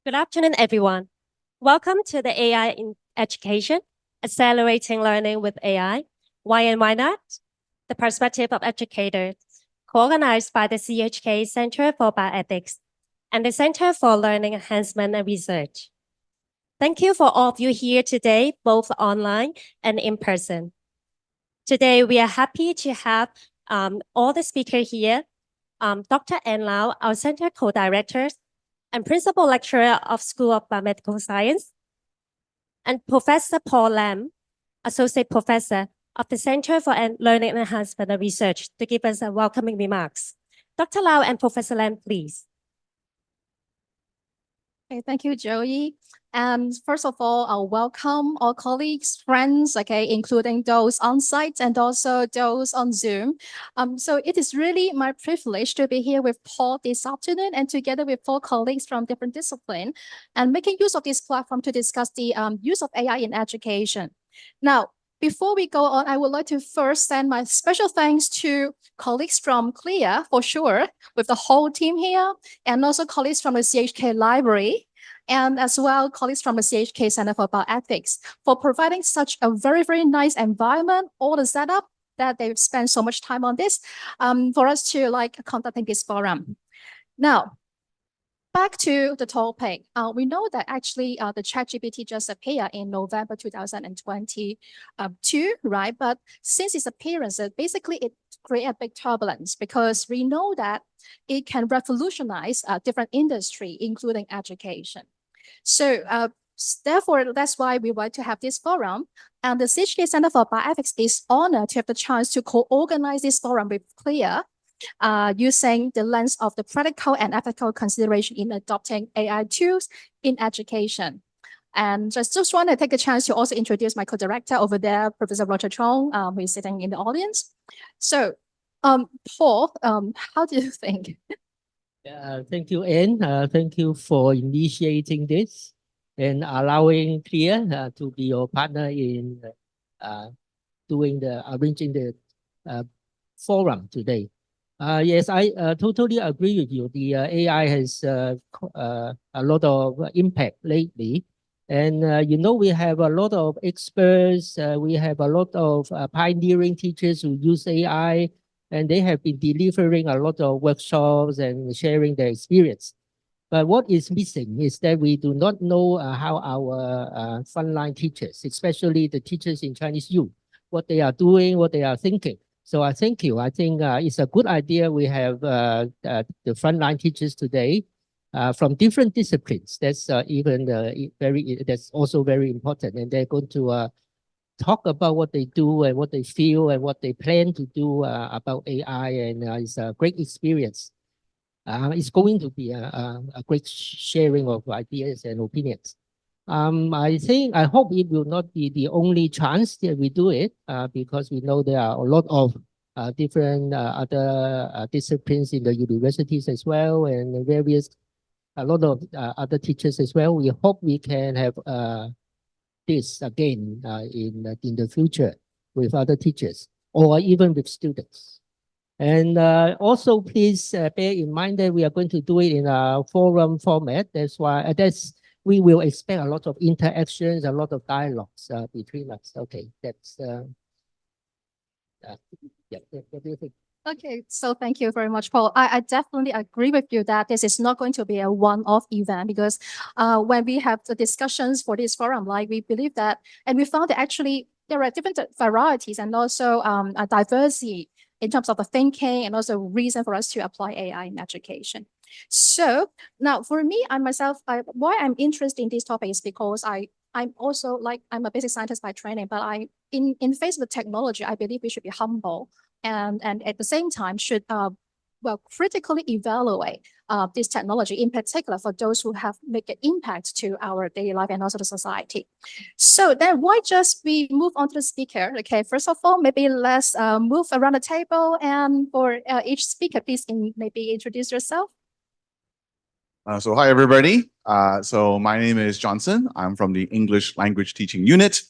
Good afternoon, everyone. Welcome to the AI in Education, Accelerating Learning with AI. Why and why not? The Perspective of Educators, co-organized by the CHK Center for Bioethics and the Center for Learning Enhancement and Research. Thank you for all of you here today, both online and in person. Today, we are happy to have all the speakers here, Dr. Ann Lau, our Center Co-Director and Principal Lecturer of School of Biomedical Science, and Professor Paul Lam, Associate Professor of the Center for Learning Enhancement and Research, to give us a welcoming remarks. Dr. Lau and Professor Lam, please. Okay, thank you, Joey. And first of all, I'll welcome all colleagues, friends, including those on site and also those on Zoom. So it is really my privilege to be here with Paul this afternoon and together with 4 colleagues from different disciplines and making use of this platform to discuss the use of AI in education. Now, before we go on, I would like to first send my special thanks to colleagues from CLIA, for sure, with the whole team here, and also colleagues from the CHK Library, and as well colleagues from the CHK Center for Bioethics for providing such a very, very nice environment, all the setup that they've spent so much time on this for us to conducting this forum. Now, back to the topic. We know that actually the ChatGPT just appeared in November 2022, right? But since its appearance, basically it created a big turbulence because we know that it can revolutionize different industry, including education. So therefore, that's why we want to have this forum. And the CHK Center for Bioethics is honored to have the chance to co-organize this forum with CLIA, using the lens of the practical and ethical consideration in adopting AI tools in education. And just want to take a chance to also introduce my co-director over there, Professor Roger Chong, who is sitting in the audience. So, Paul, how do you think? Thank you, Anne. Thank you for initiating this and allowing CLIA to be your partner in arranging the forum today. Yes, I totally agree with you. The AI has a lot of impact lately. And, we have a lot of experts. We have a lot of pioneering teachers who use AI, and they have been delivering a lot of workshops and sharing their experience. But what is missing is that we do not know how our frontline teachers, especially the teachers in Chinese U, what they are doing, what they are thinking. So I thank you. I think it's a good idea. We have the frontline teachers today from different disciplines. That's that's also very important. And they're going to talk about what they do and what they feel and what they plan to do about AI. And it's a great experience. It's going to be a great sharing of ideas and opinions. I hope it will not be the only chance that we do it because we know there are a lot of different other disciplines in the universities as well and a lot of other teachers as well. We hope we can have this again in the future with other teachers or even with students. And also please bear in mind that we are going to do it in a forum format. That's why we will expect a lot of interactions, a lot of dialogues between us. Okay, that's yeah. What do you think? Okay, so thank you very much, Paul. I definitely agree with you that this is not going to be a one-off event because when we have the discussions for this forum, we believe that, and we found that actually there are different varieties and also a diversity in terms of the thinking and also reason for us to apply AI in education. So now for me, why I'm interested in this topic is because I'm also I'm a basic scientist by training, but in face of the technology, I believe we should be humble and at the same time should critically evaluate this technology, in particular for those who have made an impact to our daily life and also the society. So then why just we move on to the speaker? Okay, first of all, maybe let's move around the table and for each speaker, please maybe introduce yourself. So hi, everybody. So my name is Johnson. I'm from the English Language Teaching Unit,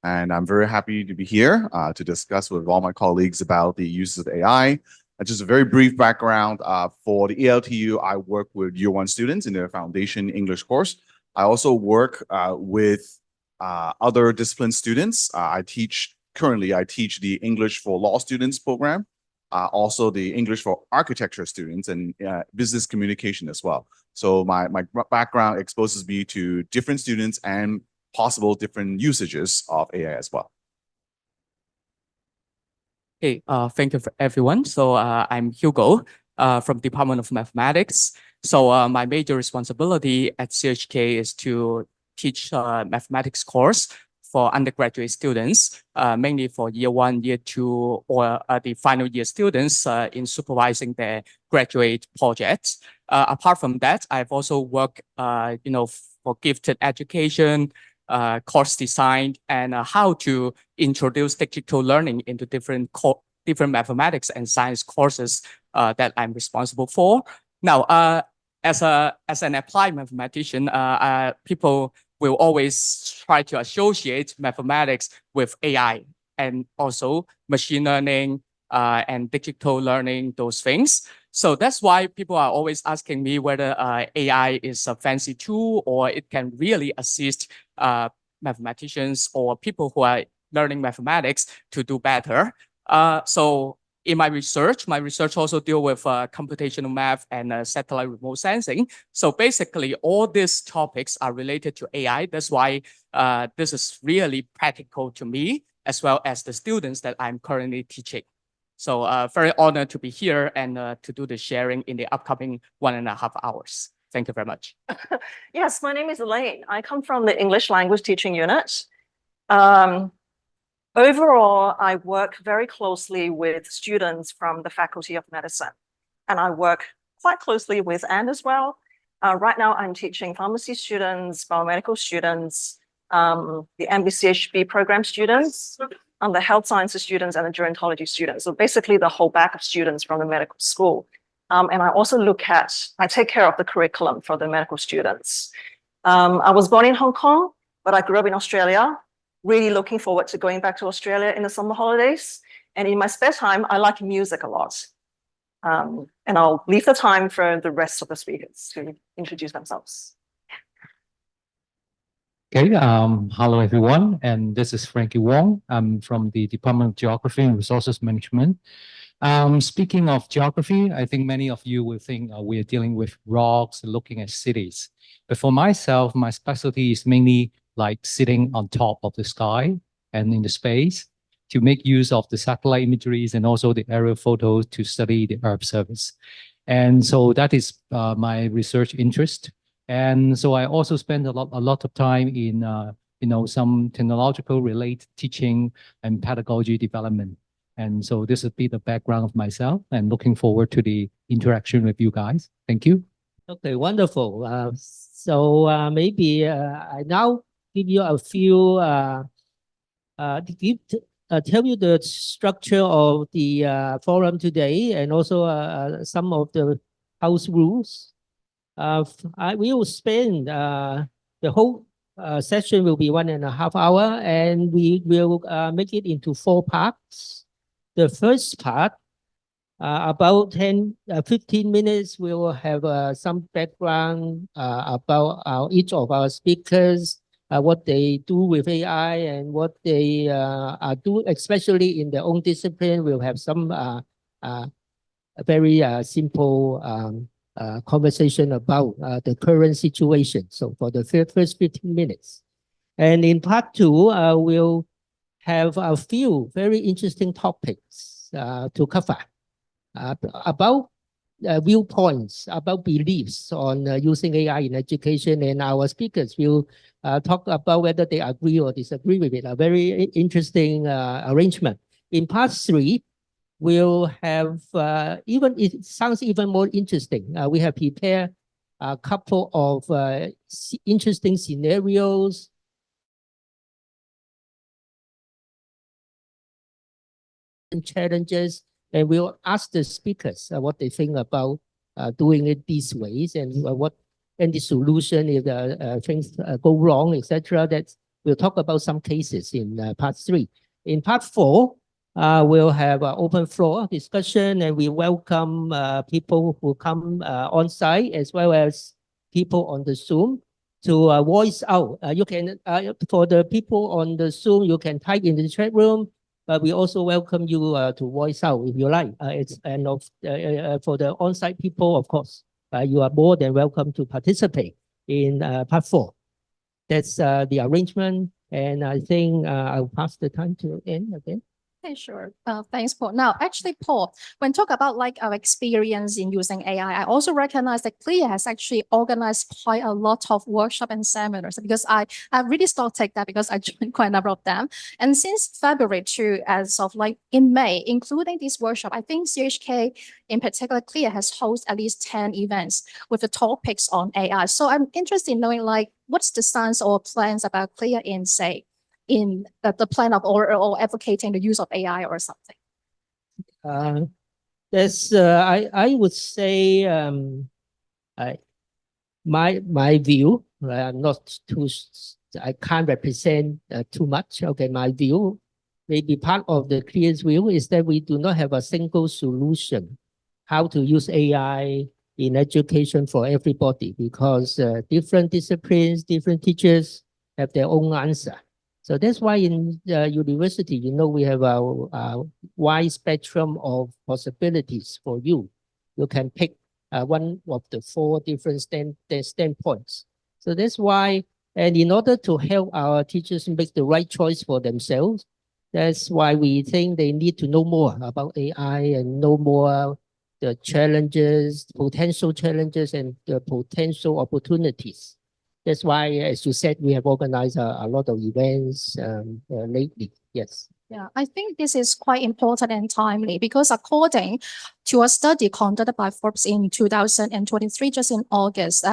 and I'm very happy to be here to discuss with all my colleagues about the uses of AI Just a very brief background, for the ELTU, I work with year one students in their foundation English course. I also work with other discipline students. Currently I teach the English for Law students program, also the English for architecture students and business communication as well. So my background exposes me to different students and possible different usages of AI as well. Hey, thank you for everyone. So I'm Hugo from Department of Mathematics. So my major responsibility at CHK is to teach mathematics course for undergraduate students, mainly for year one, year two, or the final year students in supervising their graduate projects. Apart from that, I've also worked, for gifted education, course design, and how to introduce digital learning into different mathematics and science courses that I'm responsible for. Now, as an applied mathematician, people will always try to associate mathematics with AI and also machine learning and digital learning, those things. So that's why people are always asking me whether AI is a fancy tool or it can really assist mathematicians or people who are learning mathematics to do better. So in my research also deal with computational math and satellite remote sensing. So basically, all these topics are related to AI. That's why this is really practical to me, as well as the students that I'm currently teaching. So very honored to be here and to do the sharing in the upcoming 1.5 hours. Thank you very much. Yes, my name is Elaine. I come from the English language teaching unit. Overall, I work very closely with students from the Faculty of Medicine, and I work quite closely with Anne as well. Right now, I'm teaching pharmacy students, biomedical students, the MBCHB program students, the health sciences students, and the gerontology students. So basically the whole bag of students from the medical school. And I also I take care of the curriculum for the medical students. I was born in Hong Kong, but I grew up in Australia. Really looking forward to going back to Australia in the summer holidays. And in my spare time, I like music a lot. And I'll leave the time for the rest of the speakers to introduce themselves. Okay, hello everyone, and this is Frankie Wong. I'm from the Department of Geography and Resources Management. Speaking of geography, I think many of you will think we are dealing with rocks, looking at cities. But for myself, my specialty is mainly like sitting on top of the sky and in the space to make use of the satellite imageries and also the aerial photos to study the Earth surface. And so that is my research interest. And so I also spend a lot of time in some technological related teaching and pedagogy development. And so this would be the background of myself, and looking forward to the interaction with you guys. Thank you. Okay, wonderful. So maybe I now give you a few tell you the structure of the forum today, and also some of the house rules. I will spend the whole session will be 1.5 hours, and we will make it into 4 parts. The first part, about 15 minutes, we will have some background about each of our speakers, what they do with AI and what they do, especially in their own discipline. We'll have some very simple conversation about the current situation. So for the first 15 minutes. And in part 2, we'll have a few very interesting topics to cover about viewpoints, about beliefs on using AI in education. And our speakers will talk about whether they agree or disagree with it. A very interesting arrangement. In part 3, we'll have, it sounds even more interesting. We have prepared a couple of interesting scenarios. And challenges, and we'll ask the speakers what they think about doing it these ways, and what any solution if things go wrong, etc. That we'll talk about some cases in part 3. In part 4, we'll have an open floor discussion, and we welcome people who come on site as well as people on the Zoom to voice out. You can, for the people on the Zoom, you can type in the chat room, but we also welcome you to voice out if you like. For the on-site people, of course, you are more than welcome to participate in part 4. That's the arrangement, and I think I'll pass the time to Anne again. Okay, sure. Thanks, Paul. Now, actually, Paul, when talk about like our experience in using AI, I also recognize that CLIA has actually organized quite a lot of workshop and seminars, because I really started that because I joined quite a number of them. And since February to as of like in May, including this workshop, I think CHK in particular, CLIA has hosted at least 10 events with the topics on AI. So I'm interested in knowing like what's the stance or plans about CLIA in say in the plan of or advocating the use of AI or something? I would say my view. I'm not too. I can't represent too much. Okay, my view, maybe part of the CLIA's view is that we do not have a single solution how to use AI in education for everybody, because different disciplines, different teachers have their own answer. So that's why in university, we have a wide spectrum of possibilities for you. You can pick one of the 4 different standpoints. So that's why, and in order to help our teachers make the right choice for themselves, that's why we think they need to know more about AI and know more the challenges, potential challenges, and the potential opportunities. That's why, as you said, we have organized a lot of events lately. Yes. Yeah, I think this is quite important and timely, because according to a study conducted by Forbes in 2023, just in August,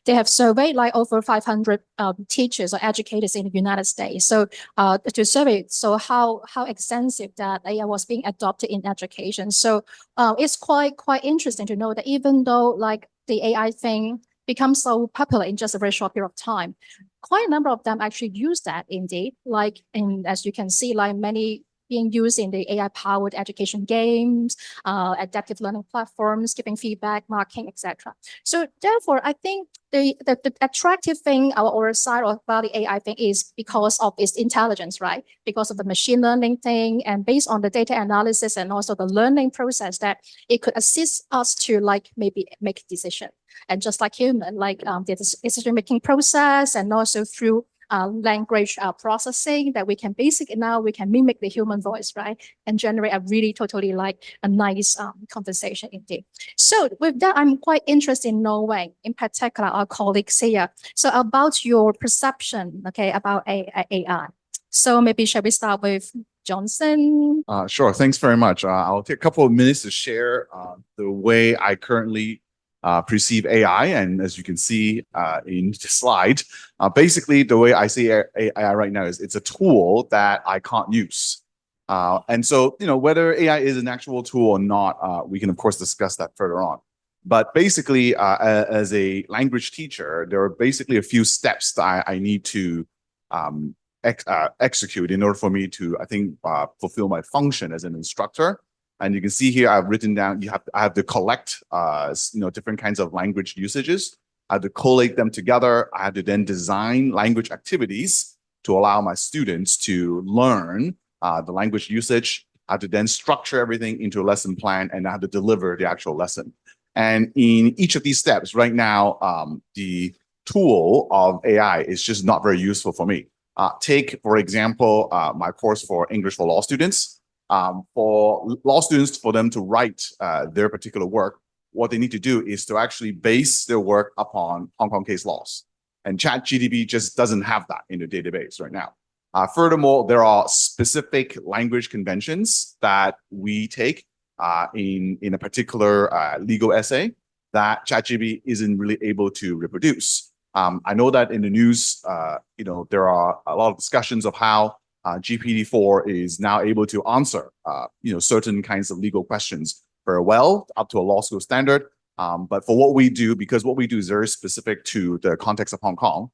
they have surveyed like over 500 teachers or educators in the United States. So to survey, so how extensive that AI was being adopted in education. So it's quite interesting to know that even though like the AI thing becomes so popular in just a very short period of time, quite a number of them actually use that indeed, like as you can see, like many being used in the AI-powered education games, adaptive learning platforms, giving feedback, marking, etc. So therefore, I think the attractive thing our side about the AI thing is because of its intelligence, right? Because of the machine learning thing, and based on the data analysis and also the learning process, that it could assist us to like maybe make a decision. And just like human, like the decision-making process, and also through language processing, that we can mimic the human voice, right? And generate a really totally like a nice conversation indeed. So with that, I'm quite interested in knowing, in particular, our colleague Sia, so about your perception, okay, about AI. So maybe shall we start with Johnson? Sure. Thanks very much. I'll take a couple of minutes to share the way I currently perceive AI. And as you can see in the slide, basically the way I see AI right now is it's a tool that I can't use. And so, whether AI is an actual tool or not, we can of course discuss that further on. But basically, as a language teacher, there are basically a few steps that I need to execute in order for me to, I think, fulfill my function as an instructor. And you can see here, I've written down, I have to collect, different kinds of language usages. I have to collate them together. I have to then design language activities to allow my students to learn the language usage. I have to then structure everything into a lesson plan, and I have to deliver the actual lesson. And in each of these steps right now, the tool of AI is just not very useful for me. Take, for example, my course for English for law students. For law students, for them to write their particular work, what they need to do is to actually base their work upon Hong Kong case laws. And ChatGPT just doesn't have that in the database right now. Furthermore, there are specific language conventions that we take in a particular legal essay that ChatGPT isn't really able to reproduce. I know that in the news, there are a lot of discussions of how GPT-4 is now able to answer, certain kinds of legal questions very well, up to a law school standard. But for what we do, because what we do is very specific to the context of Hong Kong,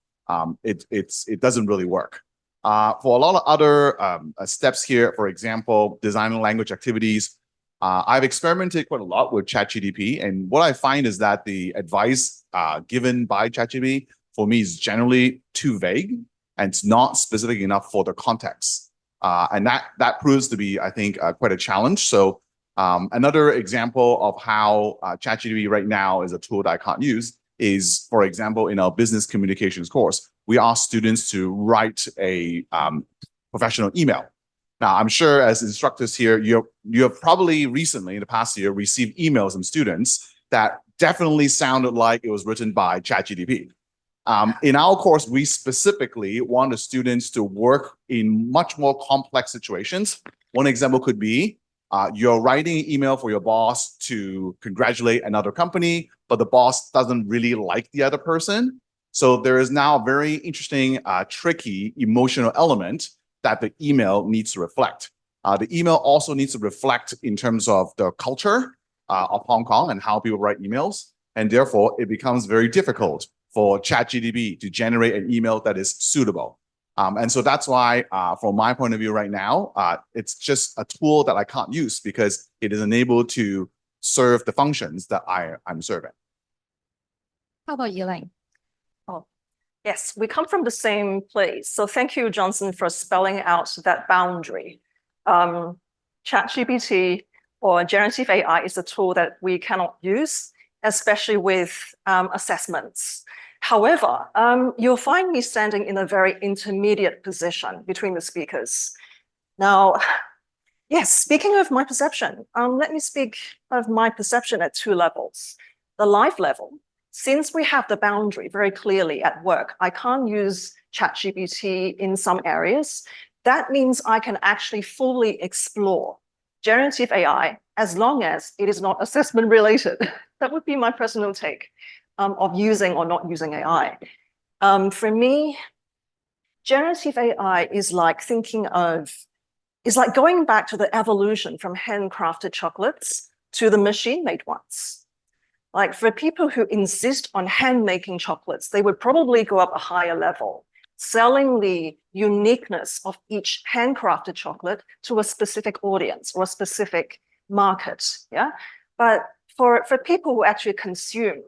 it doesn't really work. For a lot of other steps here, for example, designing language activities, I've experimented quite a lot with ChatGPT, and what I find is that the advice given by ChatGPT for me is generally too vague and it's not specific enough for the context. And that proves to be, I think, quite a challenge. So another example of how ChatGPT right now is a tool that I can't use is, for example, in our business communications course, we ask students to write a professional email. Now, I'm sure as instructors here, you have probably recently in the past year received emails from students that definitely sounded like it was written by ChatGPT. In our course, we specifically want the students to work in much more complex situations. One example could be you're writing an email for your boss to congratulate another company, but the boss doesn't really like the other person. So there is now a very interesting, tricky emotional element that the email needs to reflect. The email also needs to reflect in terms of the culture of Hong Kong and how people write emails. And therefore, it becomes very difficult for ChatGPT to generate an email that is suitable. And so that's why, from my point of view right now, it's just a tool that I can't use because it is unable to serve the functions that I'm serving. How about Elaine? Yes, we come from the same place. So thank you, Johnson, for spelling out that boundary. ChatGPT or generative AI is a tool that we cannot use, especially with assessments. However, you'll find me standing in a very intermediate position between the speakers. Now, yes, speaking of my perception, let me speak of my perception at two levels. The life level. Since we have the boundary very clearly at work, I can't use ChatGPT in some areas. That means I can actually fully explore generative AI as long as it is not assessment related. That would be my personal take of using or not using AI. For me, generative AI is like going back to the evolution from handcrafted chocolates to the machine-made ones. Like for people who insist on hand-making chocolates, they would probably go up a higher level, selling the uniqueness of each handcrafted chocolate to a specific audience or a specific market. Yeah, but for people who actually consume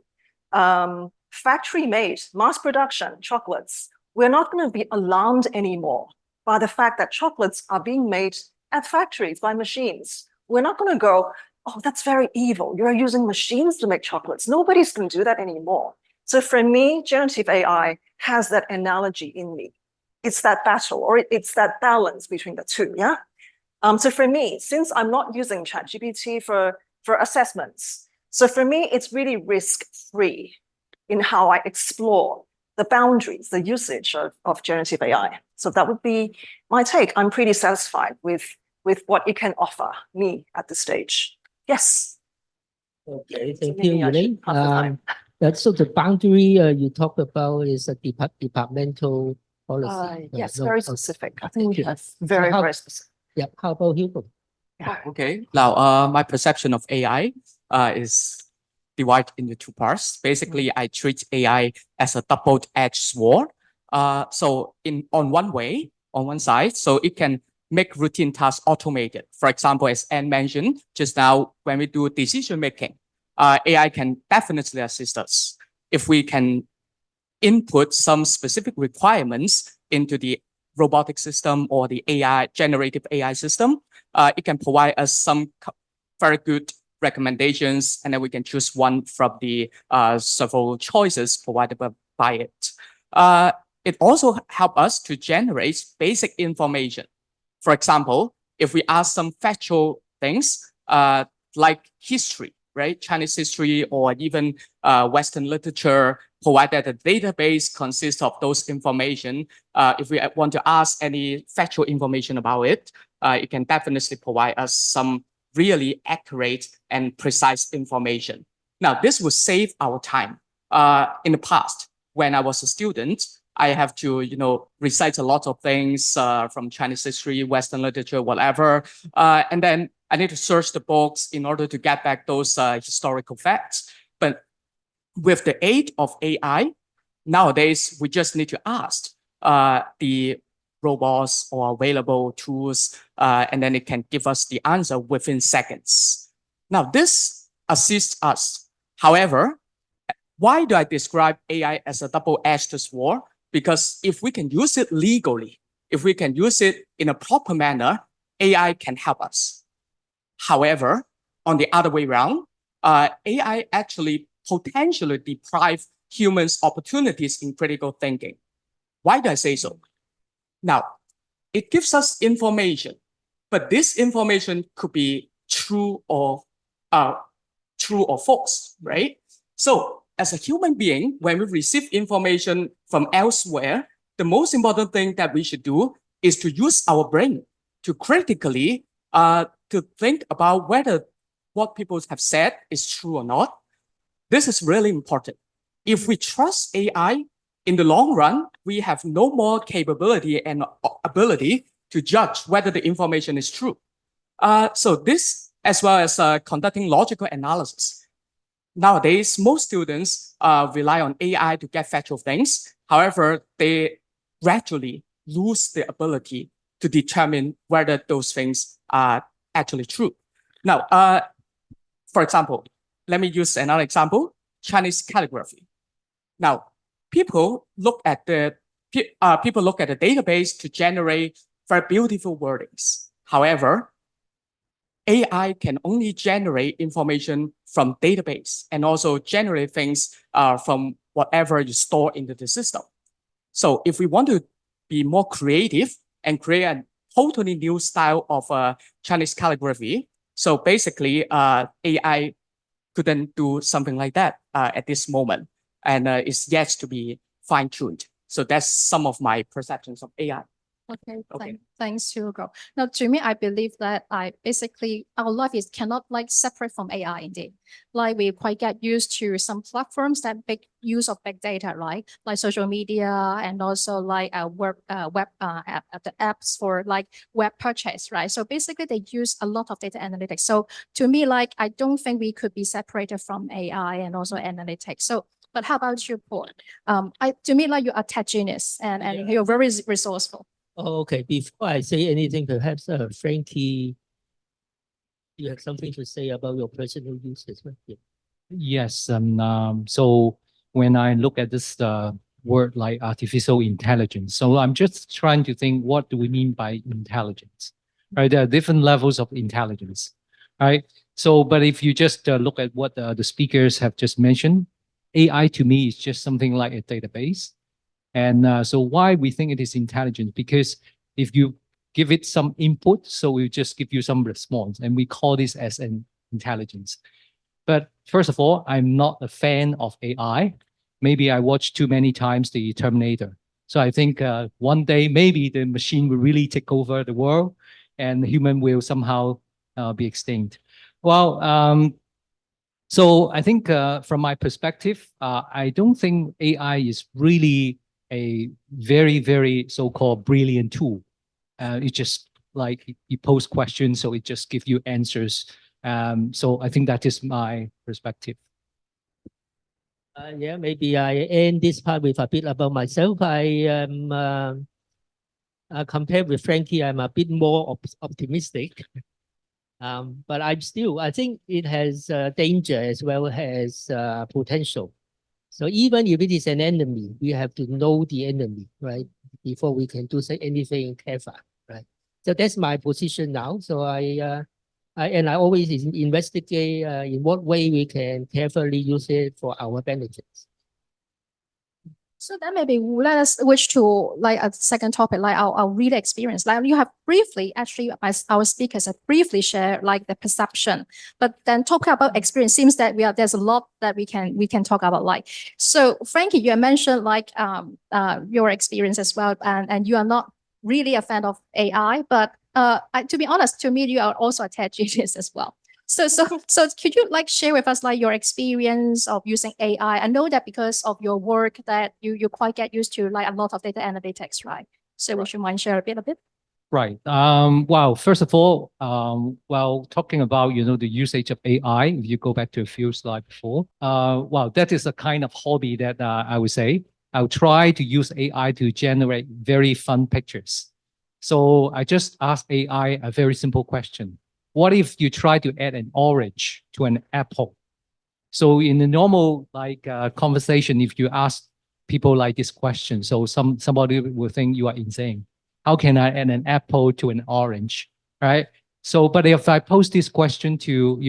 factory-made, mass production chocolates, we're not going to be alarmed anymore by the fact that chocolates are being made at factories by machines. We're not going to go, oh, that's very evil. You're using machines to make chocolates. Nobody's going to do that anymore. So for me, generative AI has that analogy in me. It's that battle, or it's that balance between the two, yeah? So for me, since I'm not using ChatGPT for assessments, so for me, it's really risk-free in how I explore the boundaries, the usage of generative AI. So that would be my take. I'm pretty satisfied with what it can offer me at this stage. Yes. Okay, So thank maybe you, I should Elaine. pass the time. So the boundary you talked about is a departmental policy. Yes, No, very okay. specific. I Thank think we you. have very, how- very specific. Yeah, how about Hugo? Okay. Now, my perception of AI is divided into two parts. Basically, I treat AI as a double-edged sword. So on one side, so it can make routine tasks automated. For example, as Anne mentioned just now, when we do decision making, AI can definitely assist us. If we can input some specific requirements into the robotic system or the AI, generative AI system, it can provide us some very good recommendations, and then we can choose one from the several choices provided by it. It also helps us to generate basic information. For example, if we ask some factual things like history, right? Chinese history or even Western literature, provided a database consists of those information. If we want to ask any factual information about it, it can definitely provide us some really accurate and precise information. Now, this will save our time. In the past, when I was a student, I have to, recite a lot of things from Chinese history, Western literature, whatever. And then I need to search the books in order to get back those historical facts. But with the aid of AI, nowadays, we just need to ask the robots or available tools, and then it can give us the answer within seconds. Now, this assists us. However, why do I describe AI as a double-edged sword? Because if we can use it legally, if we can use it in a proper manner, AI can help us. However, on the other way around, AI actually potentially deprive humans opportunities in critical thinking. Why do I say so? Now, it gives us information, but this information could be true or false, right? So as a human being, when we receive information from elsewhere, the most important thing that we should do is to use our brain to critically to think about whether what people have said is true or not. This is really important. If we trust AI, in the long run, we have no more capability and ability to judge whether the information is true. So this, as well as conducting logical analysis. Nowadays, most students rely on AI to get factual things. However, they gradually lose the ability to determine whether those things are actually true. Now, for example, let me use another example, Chinese calligraphy. Now, people look at the database to generate very beautiful wordings. However, AI can only generate information from database and also generate things from whatever you store into the system. So if we want to be more creative and create a totally new style of Chinese calligraphy, so basically AI couldn't do something like that at this moment, and it's yet to be fine-tuned. So that's some of my perceptions of AI. Okay, Okay. thanks, Hugo. Now, to me, I believe that our life cannot like separate from AI indeed. Like we quite get used to some platforms that make use of big data, right? Like social media and also like the apps for like web purchase, right? So basically they use a lot of data analytics. So to me, like, I don't think we could be separated from AI and also analytics. So, but how about you, Paul? To me, like, you're a tech genius and you're very resourceful. Oh, okay. Before I say anything, perhaps Frankie, you have something to say about your personal uses, right? Yeah. Yes, so when I look at this word like artificial intelligence, so I'm just trying to think, what do we mean by intelligence, right? There are different levels of intelligence, right? So, but if you just look at what the speakers have just mentioned, AI to me is just something like a database. And so why we think it is intelligent? Because if you give it some input, so we just give you some response, and we call this as an intelligence. But first of all, I'm not a fan of AI. Maybe I watched too many times the Terminator. So I think one day maybe the machine will really take over the world and human will somehow be extinct. Well, so I think from my perspective, I don't think AI is really a very, very so-called brilliant tool. It just like you pose questions, so it just gives you answers. So I think that is my perspective. Yeah, maybe I end this part with a bit about myself. I am compared with Frankie, I'm a bit more optimistic. But I think it has danger as well as potential. So even if it is an enemy, we have to know the enemy, right? Before we can do anything clever, right? So that's my position now. So I always investigate in what way we can carefully use it for our benefits. So then maybe let us switch to like a second topic, like our reader experience. Like you have briefly, actually, as our speakers have briefly shared like the perception, but then talking about experience seems that there's a lot that we can talk about. Like, so Frankie, you mentioned like your experience as well, and you are not really a fan of AI, but to be honest, to me, you are also a tech genius as well. So could you like share with us like your experience of using AI? I know that because of your work that you quite get used to like a lot of data analytics, right? So would you mind share a bit? Right. Well, first of all, while talking about, the usage of AI, if you go back to a few slides before, well, that is a kind of hobby that I would say. I'll try to use AI to generate very fun pictures. So I just asked AI a very simple question. What if you try to add an orange to an apple? So in the normal conversation, if you ask people like this question, so somebody will think you are insane. How can I add an apple to an orange, right? So, but if I pose this question to,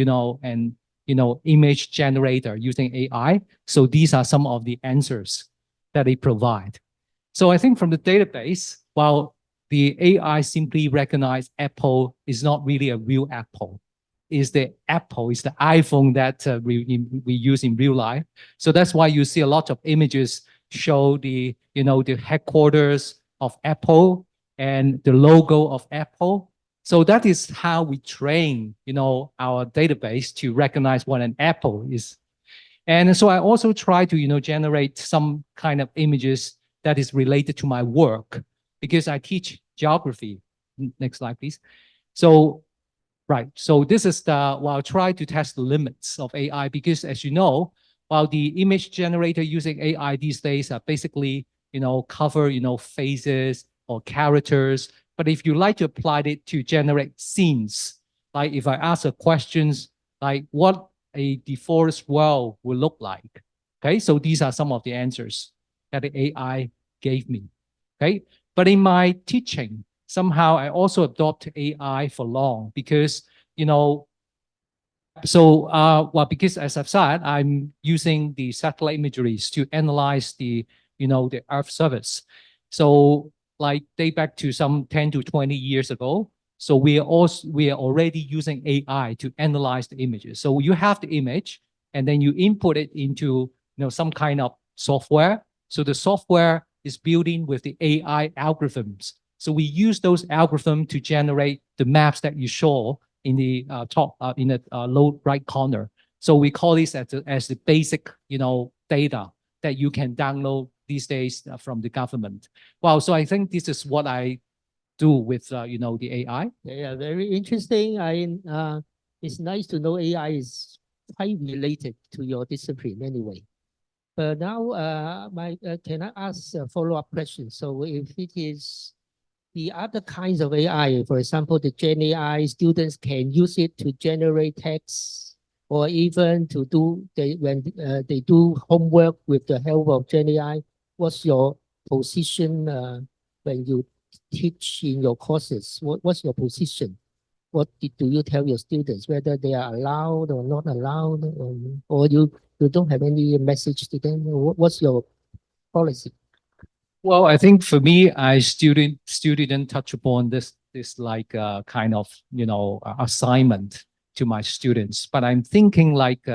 image generator using AI, so these are some of the answers that they provide. So I think from the database, while the AI simply recognize Apple is not really a real Apple, is the Apple, is the iPhone that we use in real life. So that's why you see a lot of images show the headquarters of Apple and the logo of Apple. So that is how we train, our database to recognize what an apple is. And so I also try to, generate some kind of images that is related to my work because I teach geography. Next slide, please. So, right. So this is I'll try to test the limits of AI because as you know, while the image generator using AI these days are basically, cover, faces or characters. But if you like to apply it to generate scenes, like if I ask a questions like what a deforest world will look like, okay? So these are some of the answers that the AI gave me, okay? But in my teaching, somehow I also adopt AI for long because, because as I've said, I'm using the satellite imageries to analyze the Earth surface. So like date back to some 10 to 20 years ago. So we are already using AI to analyze the images. So you have the image and then you input it into some kind of software. So the software is building with the AI algorithms. So we use those algorithms to generate the maps that you saw in the top in the low right corner. So we call this as the basic data that you can download these days from the government. Wow, so I think this is what I do with the AI. Yeah, very interesting. It's nice to know AI is quite related to your discipline anyway. But now, can I ask a follow-up question? So if it is the other kinds of AI, for example, the Gen AI, students can use it to generate text or even to do when they do homework with the help of Gen AI. What's your position when you teach in your courses? What's your position? What do you tell your students, whether they are allowed or not allowed, or you don't have any message to them? What's your policy? Well, I think for me, I still didn't touch upon this like kind of assignment to my students, but I'm thinking like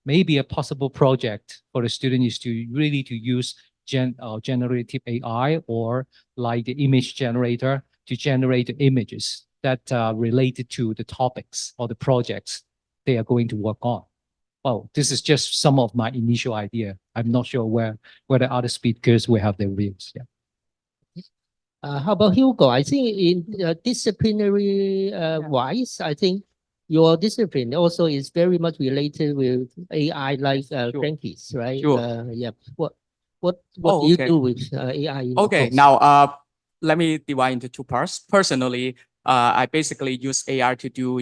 maybe a possible project for the student is to really to use generative AI or like the image generator to generate the images that are related to the topics or the projects they are going to work on. Well, this is just some of my initial idea. I'm not sure where the other speakers will have their views. Yeah. How about Hugo? I think in disciplinary wise, I think your discipline also is very much related with AI, like Frankie's, right? Sure. Yeah. What do you do with AI? Okay, now let me divide into two parts. Personally, I basically use AI to do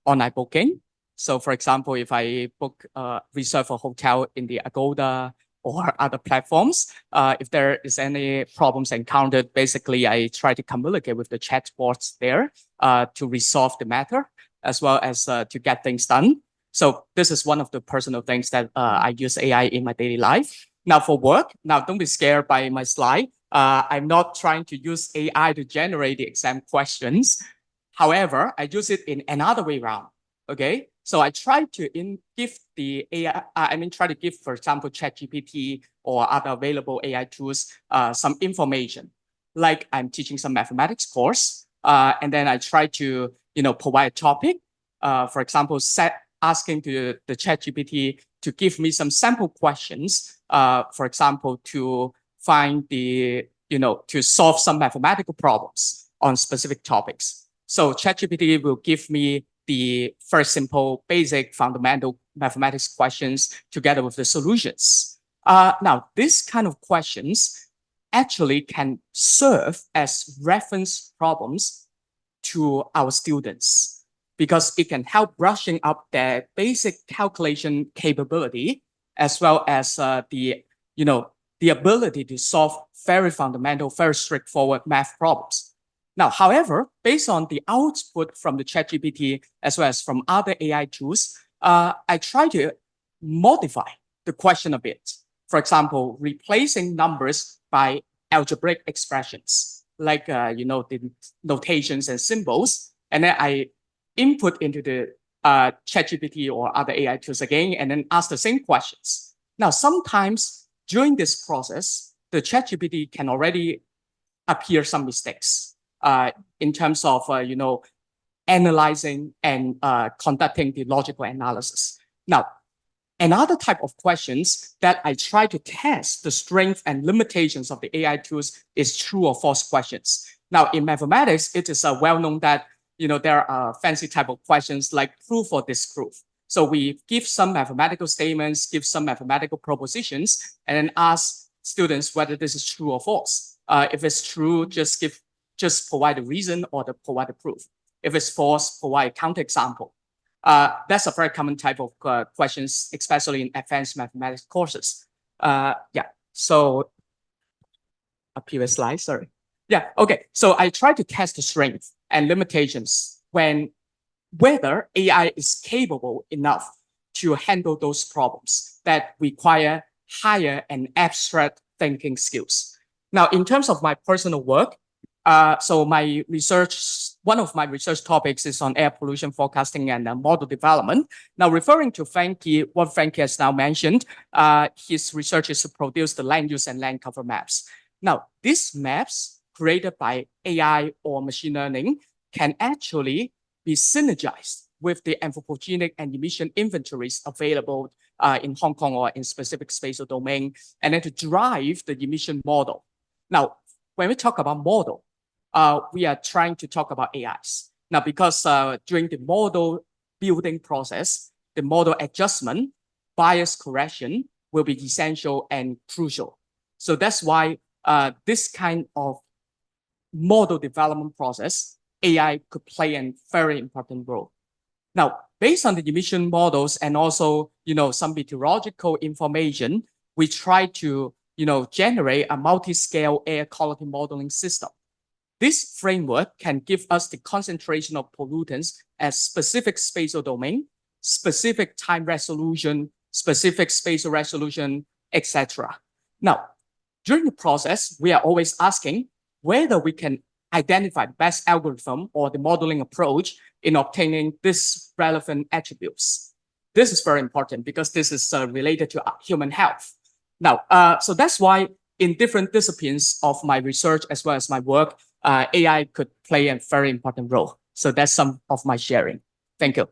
online booking. So for example, if I book reserve a hotel in the Agoda or other platforms, if there is any problems encountered, basically I try to communicate with the chatbots there to resolve the matter as well as to get things done. So this is one of the personal things that I use AI in my daily life. Now for work, now don't be scared by my slide. I'm not trying to use AI to generate the exam questions. However, I use it in another way around. Okay, so I try to give the AI, try to give, for example, ChatGPT or other available AI tools some information. Like I'm teaching some mathematics course, and then I try to, provide a topic. For example, asking to the ChatGPT to give me some sample questions, for example, to find to solve some mathematical problems on specific topics. So ChatGPT will give me the first simple, basic, fundamental mathematics questions together with the solutions. Now, this kind of questions actually can serve as reference problems to our students because it can help brushing up their basic calculation capability as well as the ability to solve very fundamental, very straightforward math problems. Now, however, based on the output from the ChatGPT as well as from other AI tools, I try to modify the question a bit. For example, replacing numbers by algebraic expressions, like the notations and symbols, and then I input into the ChatGPT or other AI tools again, and then ask the same questions. Now, sometimes during this process, the ChatGPT can already appear some mistakes in terms of analyzing and conducting the logical analysis. Now, another type of questions that I try to test the strength and limitations of the AI tools is true or false questions. Now, in mathematics, it is well known that there are fancy type of questions like proof or disproof. So we give some mathematical statements, give some mathematical propositions, and then ask students whether this is true or false. If it's true, just provide the reason or provide the proof. If it's false, provide a counterexample. That's a very common type of questions, especially in advanced mathematics courses. So a previous slide, sorry. Yeah, okay. So I try to test the strength and limitations whether AI is capable enough to handle those problems that require higher and abstract thinking skills. Now, in terms of my personal work, so one of my research topics is on air pollution forecasting and model development. Now, referring to what Frankie has now mentioned, his research is to produce the land use and land cover maps. Now, these maps created by AI or machine learning can actually be synergized with the anthropogenic and emission inventories available in Hong Kong or in specific spatial domain, and then to drive the emission model. Now, when we talk about model, we are trying to talk about AIs. Now, because during the model building process, the model adjustment, bias correction will be essential and crucial. So that's why this kind of model development process, AI could play a very important role. Now, based on the emission models and also, some meteorological information, we try to, generate a multi-scale air quality modeling system. This framework can give us the concentration of pollutants at specific spatial domain, specific time resolution, specific spatial resolution, etc. Now, during the process, we are always asking whether we can identify the best algorithm or the modeling approach in obtaining these relevant attributes. This is very important because this is related to human health. Now, so that's why in different disciplines of my research as well as my work, AI could play a very important role. So that's some of my sharing. Thank you.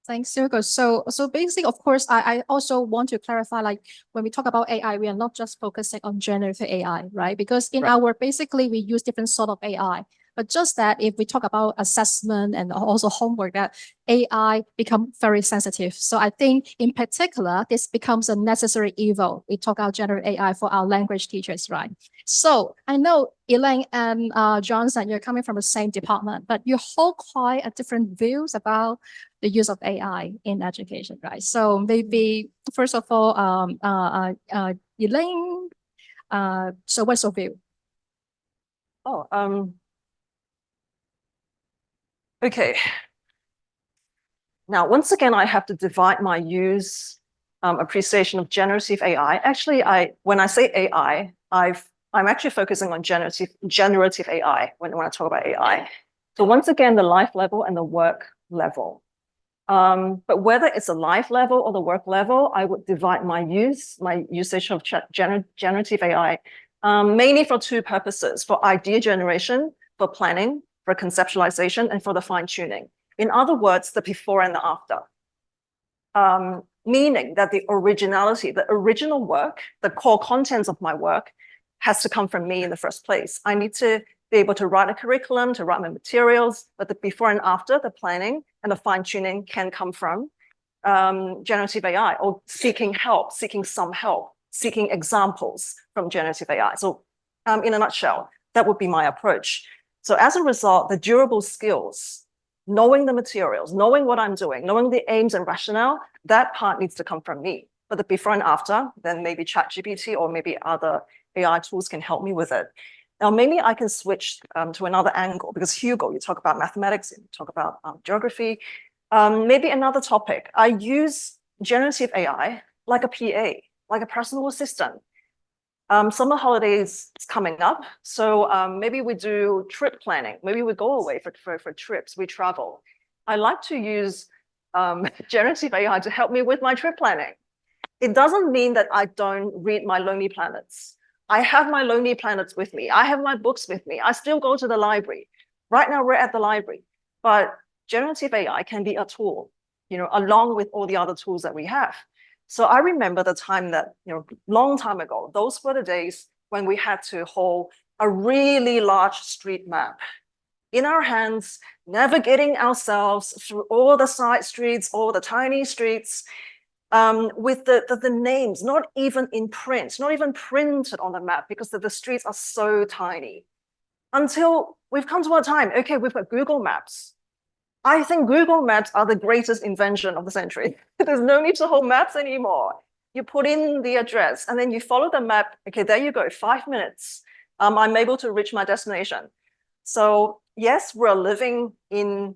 Thanks, Hugo. So basically, of course, I also want to clarify, like when we talk about AI, we are not just focusing on generative AI, right? Because in our work, basically, we use different sort of AI. But just that if we talk about assessment and also homework, that AI become very sensitive. So I think in particular, this becomes a necessary evil. We talk about generative AI for our language teachers, right? So I know Elaine and Johnson, you're coming from the same department, but you hold quite a different views about the use of AI in education, right? So maybe first of all, Elaine, so what's your view? Okay. Now, once again, I have to divide my appreciation of generative AI. Actually, when I say AI, I'm actually focusing on generative AI when I talk about AI. So once again, the life level and the work level. But whether it's a life level or the work level, I would divide my usage of generative AI mainly for two purposes: for idea generation, for planning, for conceptualization, and for the fine-tuning. In other words, the before and the after. Meaning that the originality, the original work, the core contents of my work has to come from me in the first place. I need to be able to write a curriculum, to write my materials, but the before and after, the planning and the fine-tuning can come from generative AI or seeking some help seeking examples from generative AI. So in a nutshell, that would be my approach. So as a result, the durable skills, knowing the materials, knowing what I'm doing, knowing the aims and rationale, that part needs to come from me. But the before and after, then maybe ChatGPT or maybe other AI tools can help me with it. Now, maybe I can switch to another angle, because Hugo, you talk about mathematics, you talk about geography. Maybe another topic. I use generative AI like a PA, like a personal assistant. Summer holidays is coming up, so maybe we do trip planning. Maybe we go away for trips, we travel. I like to use generative AI to help me with my trip planning. It doesn't mean that I don't read my Lonely Planets. I have my Lonely Planets with me. I have my books with me. I still go to the library. Right now, we're at the library. But generative AI can be a tool, along with all the other tools that we have. So I remember the time that, long time ago, those were the days when we had to hold a really large street map in our hands, navigating ourselves through all the side streets, all the tiny streets, with the names, not even in print, not even printed on the map, because the streets are so tiny. Until we've come to a time, okay, we've got Google Maps. I think Google Maps are the greatest invention of the century. There's no need to hold maps anymore. You put in the address and then you follow the map. Okay, there you go, 5 minutes. I'm able to reach my destination. So yes, we're living in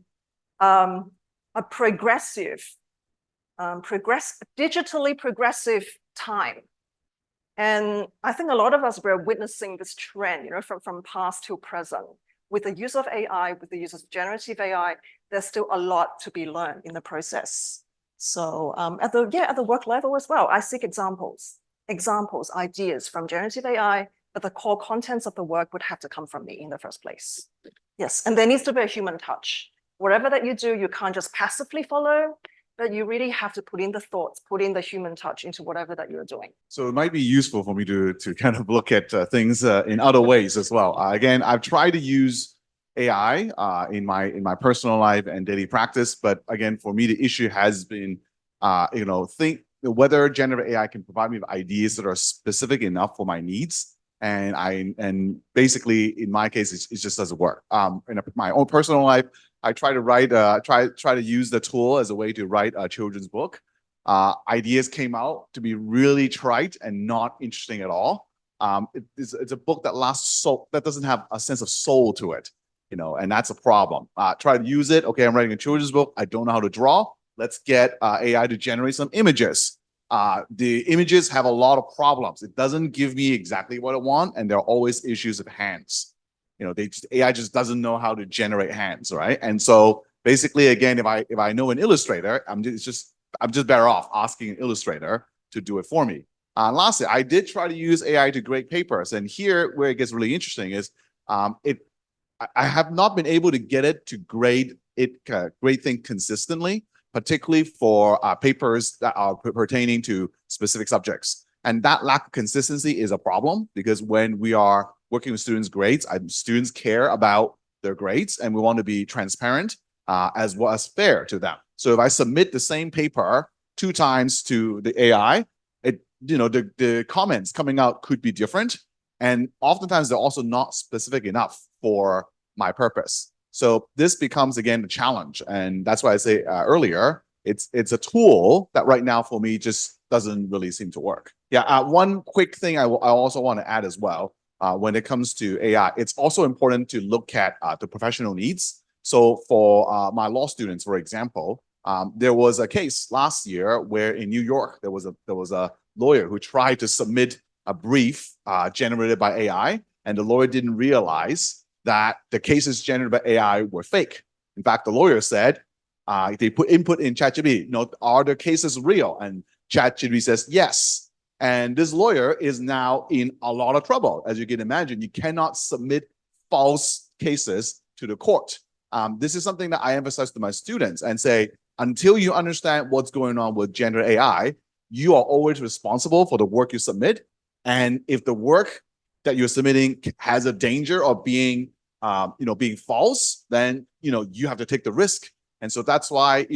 a digitally progressive time. And I think a lot of us were witnessing this trend, from past to present. With the use of AI, with the use of generative AI, there's still a lot to be learned in the process. So at the work level as well, I seek examples, ideas from generative AI, but the core contents of the work would have to come from me in the first place. Yes, and there needs to be a human touch. Whatever that you do, you can't just passively follow, but you really have to put in the thoughts, put in the human touch into whatever that you're doing. So it might be useful for me to kind of look at things in other ways as well. Again, I've tried to use AI in my personal life and daily practice, but again, for me, the issue has been, think whether generative AI can provide me with ideas that are specific enough for my needs. And basically, in my case, it just doesn't work. In my own personal life, I try to write, try to use the tool as a way to write a children's book. Ideas came out to be really trite and not interesting at all. It's a book that doesn't have a sense of soul to it, and that's a problem. Try to use it. Okay, I'm writing a children's book. I don't know how to draw. Let's get AI to generate some images. The images have a lot of problems. It doesn't give me exactly what I want, and there are always issues of hands. AI just doesn't know how to generate hands, right? And so basically, again, if I know an illustrator, I'm just better off asking an illustrator to do it for me. Lastly, I did try to use AI to grade papers, and here where it gets really interesting is I have not been able to get it to grade things consistently, particularly for papers that are pertaining to specific subjects. And that lack of consistency is a problem, because when we are working with students' grades, students care about their grades, and we want to be transparent as well as fair to them. So if I submit the same paper 2 times to the AI, the comments coming out could be different, and oftentimes they're also not specific enough for my purpose. So this becomes, again, the challenge, and that's why I say earlier, it's a tool that right now for me just doesn't really seem to work. Yeah, one quick thing I also want to add as well. When it comes to AI, it's also important to look at the professional needs. So for my law students, for example, there was a case last year where in New York, there was a lawyer who tried to submit a brief generated by AI, and the lawyer didn't realize that the cases generated by AI were fake. In fact, the lawyer said, they put input in ChatGPT, are the cases real? And ChatGPT says yes. And this lawyer is now in a lot of trouble. As you can imagine, you cannot submit false cases to the court. This is something that I emphasize to my students and say, until you understand what's going on with generative AI, you are always responsible for the work you submit. And if the work that you're submitting has a danger of being, being false, then, you have to take the risk. And so that's why,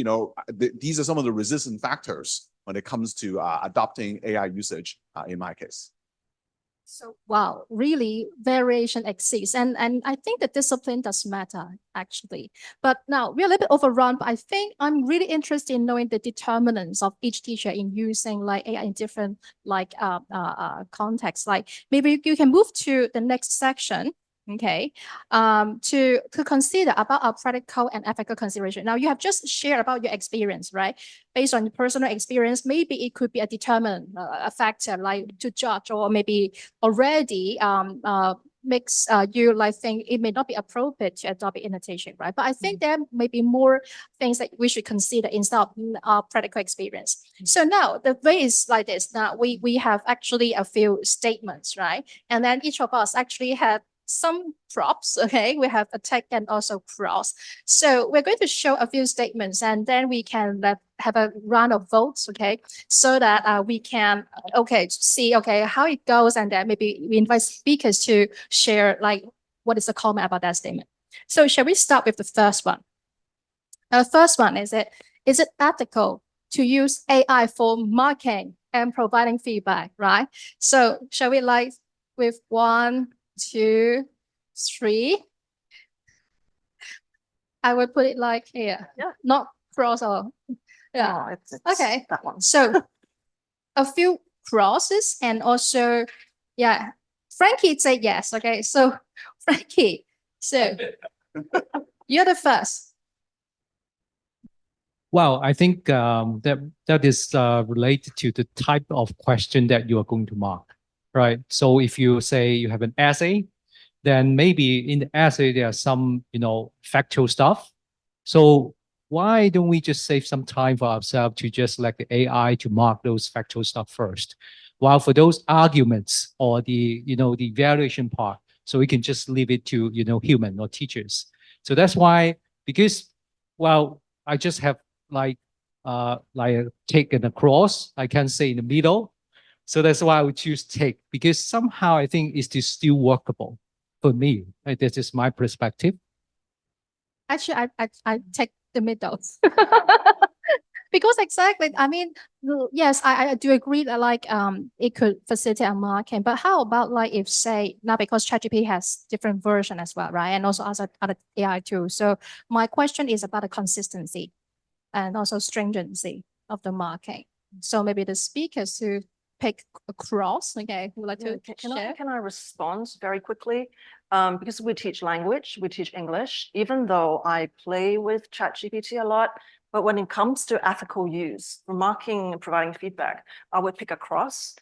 these are some of the resistant factors when it comes to adopting AI usage in my case. So, wow, really variation exists. And I think the discipline does matter, actually. But now we're a little bit overrun, but I think I'm really interested in knowing the determinants of each teacher in using like AI in different like contexts. Like maybe you can move to the next section. Okay, to consider about our practical and ethical consideration. Now you have just shared about your experience, right? Based on your personal experience, maybe it could be a determinant, a factor like to judge, or maybe already makes you like think it may not be appropriate to adopt it in a teaching, right? But I think there may be more things that we should consider instead of our practical experience. So now the way is like this. Now we have actually a few statements, right? And then each of us actually had some props. Okay, we have a tick and also cross. So we're going to show a few statements, and then we can have a round of votes. Okay, so that we can see how it goes, and then maybe we invite speakers to share like what is the comment about that statement. So shall we start with the first one? The first one is it ethical to use AI for marking and providing feedback, right? So shall we like with 1, 2, 3. I would put it like here. Yeah. Not cross or yeah. No, it's Okay. that one. So a few crosses, and also Frankie said yes. Okay. So Frankie, so you're the first. Well, I think that is related to the type of question that you are going to mark. Right. So if you say you have an essay, then maybe in the essay there are some, factual stuff. So why don't we just save some time for ourselves to just let the AI to mark those factual stuff first, while for those arguments or the evaluation part, so we can just leave it to human or teachers. So that's why, because I just have like a tick and a cross. I can't say in the middle. So that's why I would choose tick, because somehow I think it's still workable for me. Right? This is my perspective. Actually, I take the middle. Because exactly, I mean, yes, I do agree that like it could facilitate a marking, but how about like if say now, because ChatGPT has different version as well, right? And also other AI tools. So my question is about the consistency and also stringency of the marking. So maybe the speakers who pick across, okay, would like to share? Can I respond very quickly? Because we teach language, we teach English, even though I play with ChatGPT a lot, but when it comes to ethical use, remarking and providing feedback, I would pick across.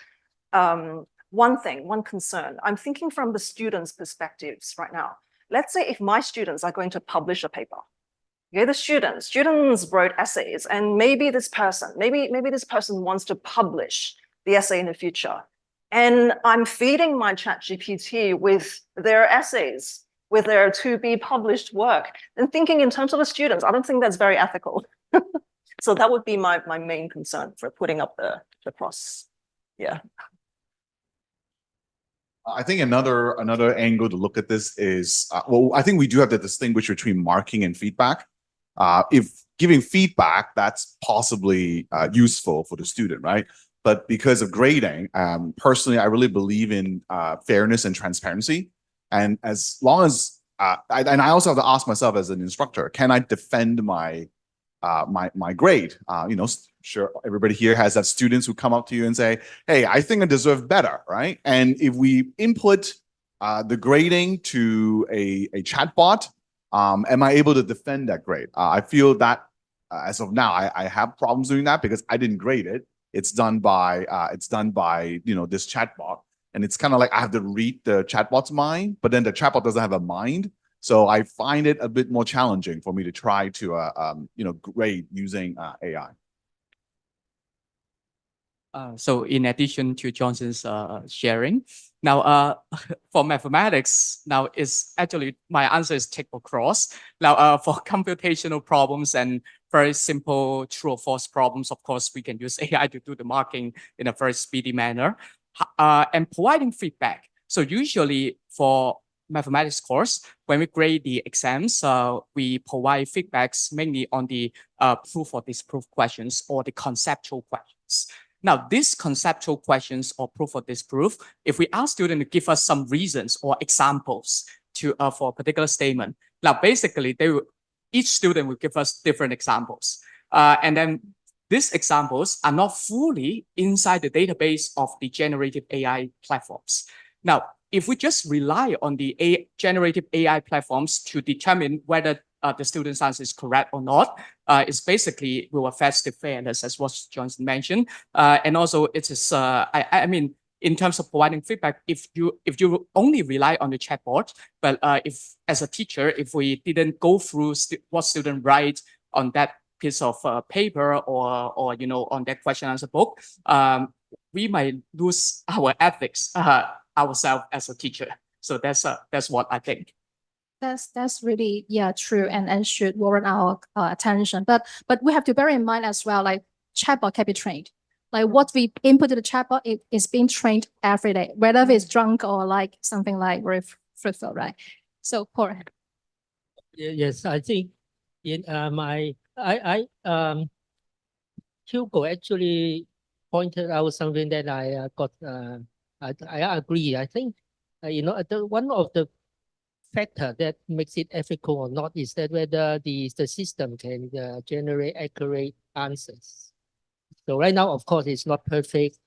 One concern, I'm thinking from the students' perspectives right now. Let's say if my students are going to publish a paper, okay, the students wrote essays, and maybe this person wants to publish the essay in the future. And I'm feeding my ChatGPT with their essays, with their to be published work, and thinking in terms of the students. I don't think that's very ethical. So that would be my main concern for putting up the cross. Yeah. I think another angle to look at this is, I think we do have to distinguish between marking and feedback. If giving feedback, that's possibly useful for the student, right? But because of grading, personally, I really believe in fairness and transparency. And as long as, and I also have to ask myself as an instructor, can I defend my my grade? Sure, everybody here has that students who come up to you and say, hey, I think I deserve better, right? And if we input the grading to a chatbot, am I able to defend that grade? I feel that as of now, I have problems doing that because I didn't grade it. It's done by this chatbot, and it's kind of like I have to read the chatbot's mind, but then the chatbot doesn't have a mind. So I find it a bit more challenging for me to try to grade using AI. So in addition to Johnson's sharing, now for mathematics, now is actually my answer is tick or cross. Now for computational problems and very simple true or false problems, of course, we can use AI to do the marking in a very speedy manner. And providing feedback. So usually for mathematics course, when we grade the exams, we provide feedbacks mainly on the proof or disproof questions or the conceptual questions. questions. Now, these conceptual questions or proof or disproof, if we ask students to give us some reasons or examples to for a particular statement, now basically each student will give us different examples. And then these examples are not fully inside the database of the generative AI platforms. Now, if we just rely on the generative AI platforms to determine whether the student's answer is correct or not, it's basically will affect the fairness, as what Johnson mentioned. And also it is, I mean, in terms of providing feedback, if you only rely on the chatbot, but if as a teacher, if we didn't go through what student write on that piece of paper or you know on that question answer book, we might lose our ethics ourselves as a teacher. So that's what I think. That's really, yeah, true, and should warrant our attention. But we have to bear in mind as well, like chatbot can be trained. Like what we input to the chatbot, it is being trained every day, whether it's drunk or like something like very fruitful, right? So, Paul. Yes, I think in Hugo actually pointed out something that I agree. I think you know one of the factor that makes it ethical or not is that whether the system can generate accurate answers. So right now, of course, it's not perfect.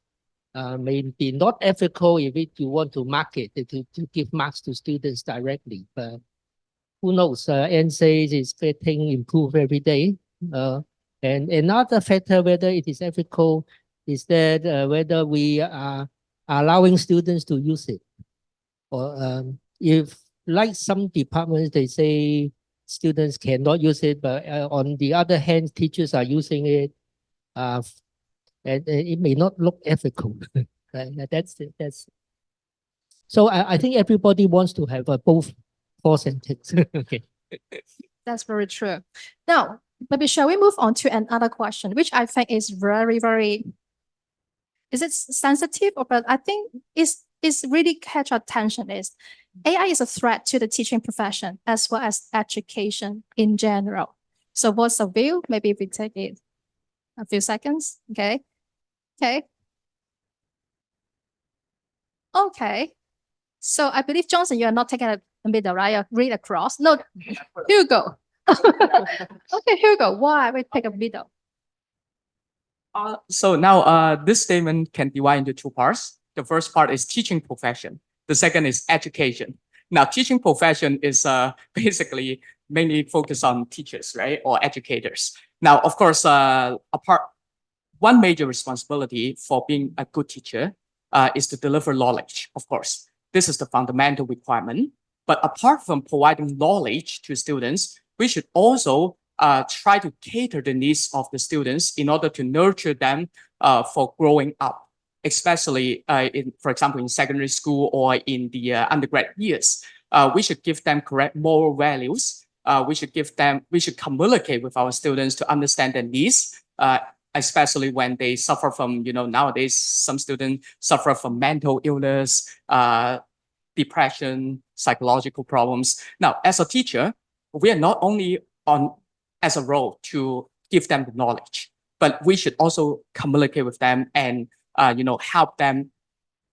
May be not ethical if you want to market to give marks to students directly, but who knows? NSAID is getting improved every day. And another factor whether it is ethical is that whether we are allowing students to use it, or if like some departments they say students cannot use it, but on the other hand, teachers are using it. And it may not look ethical. Right? That's. So I think everybody wants to have both pros and cons. Okay. That's very true. Now, maybe shall we move on to another question, which I think is very, very, is it sensitive? But I think is really catch our attention is AI is a threat to the teaching profession as well as education in general. So what's the view? Maybe if we take it a few seconds. Okay. So I believe, Johnson, you are not taking a middle, right? You read across. No, Hugo. Okay, Hugo, why we take a middle? So now this statement can divide into two parts. The first part is teaching profession. The second is education. Now, teaching profession is basically mainly focused on teachers, right, or educators. Now, of course, one major responsibility for being a good teacher is to deliver knowledge, of course. This is the fundamental requirement. But apart from providing knowledge to students, we should also try to cater the needs of the students in order to nurture them for growing up, especially for example, in secondary school or in the undergrad years. We should give them correct moral values. We should communicate with our students to understand their needs, especially when they suffer from, you know, nowadays, some students suffer from mental illness, depression, psychological problems. Now, as a teacher, we are not only as a role to give them the knowledge, but we should also communicate with them and, you know, help them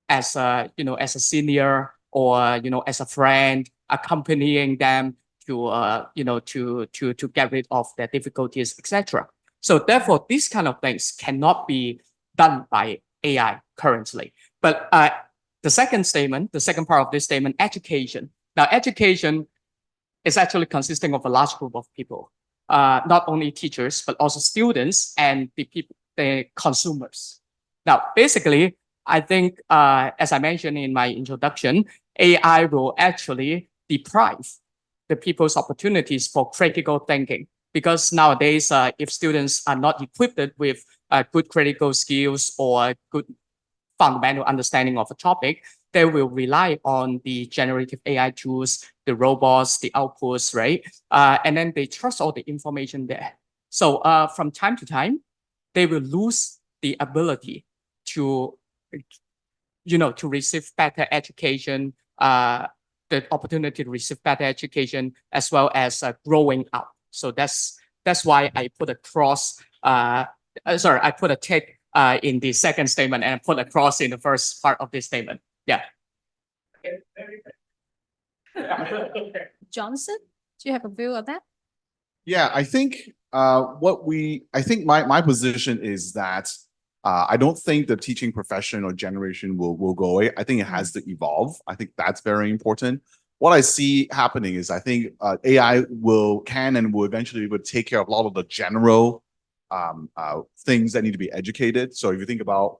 as a, you know, as a senior or, you know, as a friend, accompanying them to, you know, to get rid of their difficulties, etc. So therefore, these kind of things cannot be done by AI currently. But the second part of this statement, education. Now, education is actually consisting of a large group of people, not only teachers, but also students and the consumers. Now, basically, I think, as I mentioned in my introduction, AI will actually deprive the people's opportunities for critical thinking. Because nowadays, if students are not equipped with good critical skills or good fundamental understanding of a topic, they will rely on the generative AI tools, the robots, the outputs, right? And then they trust all the information there. So from time to time, they will lose the ability to, you know, to receive better education, the opportunity to receive better education, as well as growing up. So that's why I put a cross. I put a tick in the second statement and put across in the first part of this statement. Yeah. Johnson, do you have a view of that? Yeah, I think my position is that I don't think the teaching profession or generation will go away. I think it has to evolve. I think that's very important. What I see happening is I think AI can and will eventually be able to take care of a lot of the general things that need to be educated. So if you think about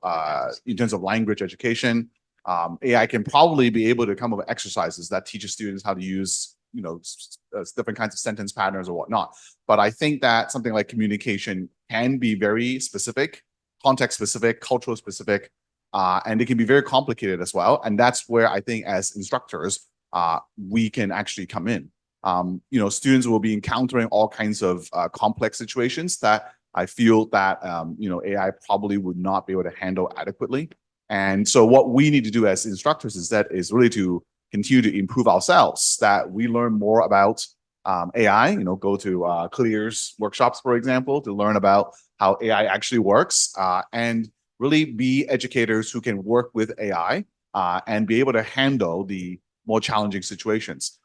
in terms of language education, AI can probably be able to come up with exercises that teach students how to use, different kinds of sentence patterns or whatnot. But I think that something like communication can be very specific, context specific, cultural specific, and it can be very complicated as well. And that's where I think as instructors, we can actually come in. Students will be encountering all kinds of complex situations that I feel that AI probably would not be able to handle adequately. And so what we need to do as instructors is really to continue to improve ourselves, that we learn more about AI, go to Clear's workshops, for example, to learn about how AI actually works, and really be educators who can work with AI and be able to handle the more challenging situations.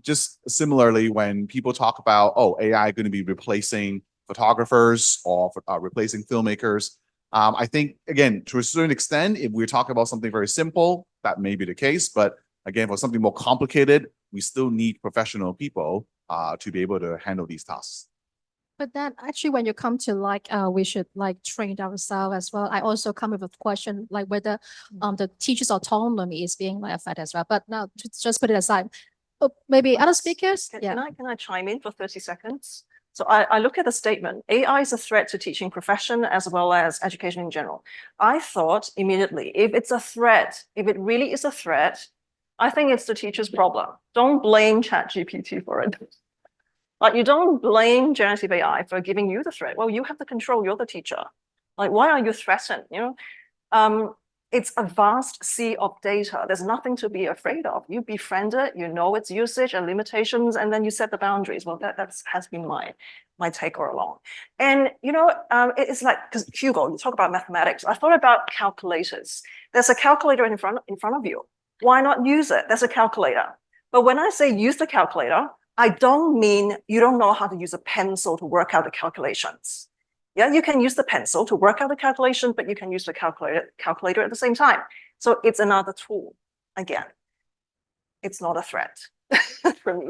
Just similarly, when people talk about, AI going to be replacing photographers or replacing filmmakers, I think, again, to a certain extent, if we're talking about something very simple, that may be the case. But again, for something more complicated, we still need professional people to be able to handle these tasks. But then actually, when you come to we should train ourselves as well. I also come with a question whether the teacher's autonomy is being affected as well. But now just put it aside. Maybe other speakers? Can I chime in for 30 seconds? So I look at the statement, AI is a threat to teaching profession as well as education in general. I thought immediately, if it's a threat, if it really is a threat, I think it's the teacher's problem. Don't blame ChatGPT for it. You don't blame generative AI for giving you the threat. Well, you have the control, you're the teacher. Why are you threatened? It's a vast sea of data. There's nothing to be afraid of. You befriend it, you know its usage and limitations, and then you set the boundaries. Well, that has been my take all along. And it's because Hugo, you talk about mathematics. I thought about calculators. There's a calculator in front of you. Why not use it? There's a calculator. But when I say use the calculator, I don't mean you don't know how to use a pencil to work out the calculations. Yeah, you can use the pencil to work out the calculation, but you can use the calculator at the same time. So it's another tool. Again, it's not a threat for me.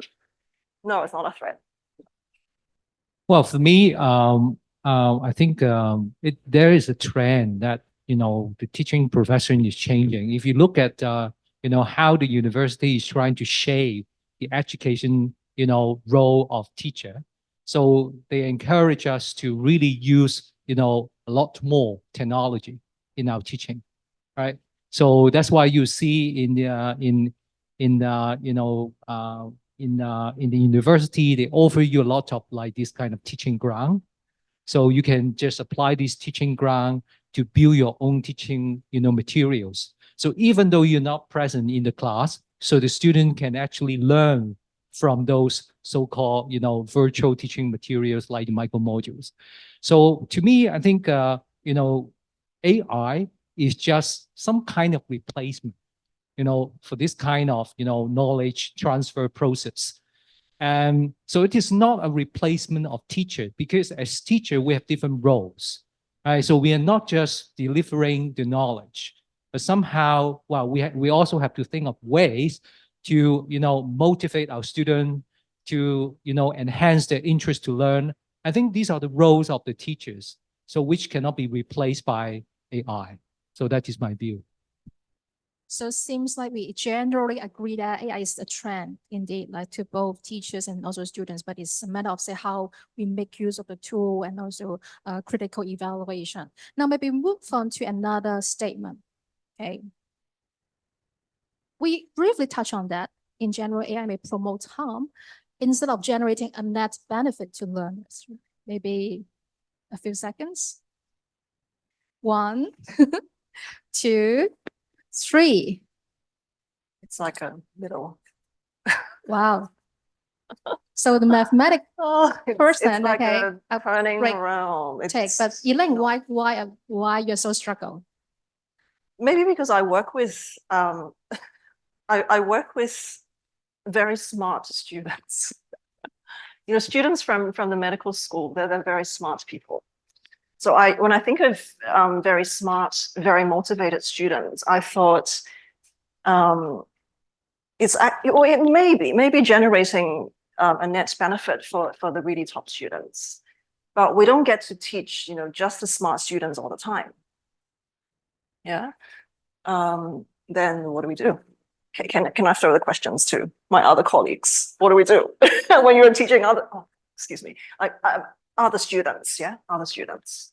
No, it's not a threat. Well, for me, I think there is a trend that the teaching profession is changing. If you look at how the university is trying to shape the education role of teacher, so they encourage us to really use a lot more technology in our teaching, right? So that's why you see in the university, they offer you a lot of this kind of teaching ground. So you can just apply this teaching ground to build your own teaching, materials. So even though you're not present in the class, so the student can actually learn from those so-called, virtual teaching materials like the micro modules. So to me, I think, AI is just some kind of replacement, for this kind of, knowledge transfer process. And so it is not a replacement of teacher, because as teacher, we have different roles, right? So we are not just delivering the knowledge, but somehow, we also have to think of ways to, motivate our student, to, enhance their interest to learn. I think these are the roles of the teachers, so which cannot be replaced by AI. So that is my view. So it seems like we generally agree that AI is a trend indeed, to both teachers and also students, but it's a matter of how we make use of the tool and also critical evaluation. Now maybe move on to another statement. Okay. We briefly touch on that. In general, AI may promote harm instead of generating a net benefit to learners. Maybe a few seconds. 1, 2, 3. It's like a middle. Wow. So the mathematics Oh, Person, it's like okay, a turning great around. take, but It's, Elaine, you know, why you're so struggle? maybe because I work with I work with very smart students. You know, students from the medical school, they're very smart people. So when I think of very smart, very motivated students, I thought or it may be generating a net benefit for the really top students. But we don't get to teach, you know, just the smart students all the time. Yeah. Then what do we do? Can I throw the questions to my other colleagues? What do we do when you're teaching other, oh, excuse me, like other students? Yeah, other students.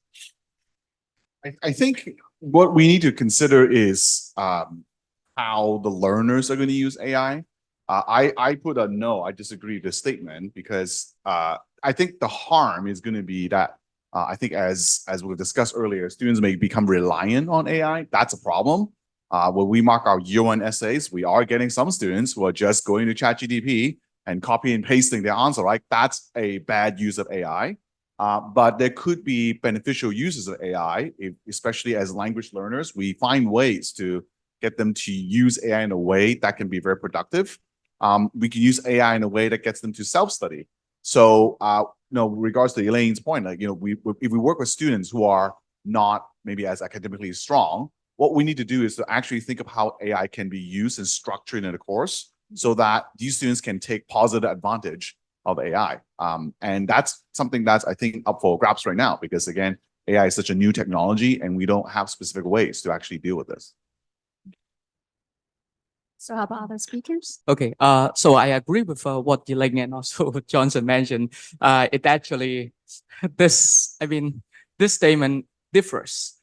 I think what we need to consider is how the learners are going to use AI. I put a no, I disagree with this statement because I think the harm is going to be that I think as we've discussed earlier, students may become reliant on AI. That's a problem. When we mark our year one essays, we are getting some students who are just going to ChatGPT and copy and pasting their answer, right? That's a bad use of AI. But there could be beneficial uses of AI, especially as language learners. We find ways to get them to use AI in a way that can be very productive. We can use AI in a way that gets them to self-study. So, you know, regards to Elaine's point, like, you know, if we work with students who are not maybe as academically strong, what we need to do is to actually think of how AI can be used and structured in a course so that these students can take positive advantage of AI. And that's something that's, I think, up for grabs right now, because again, AI is such a new technology and we don't have specific ways to actually deal with this. So how about other speakers? Okay, so I agree with what Elaine and also Johnson mentioned. It actually, this statement differs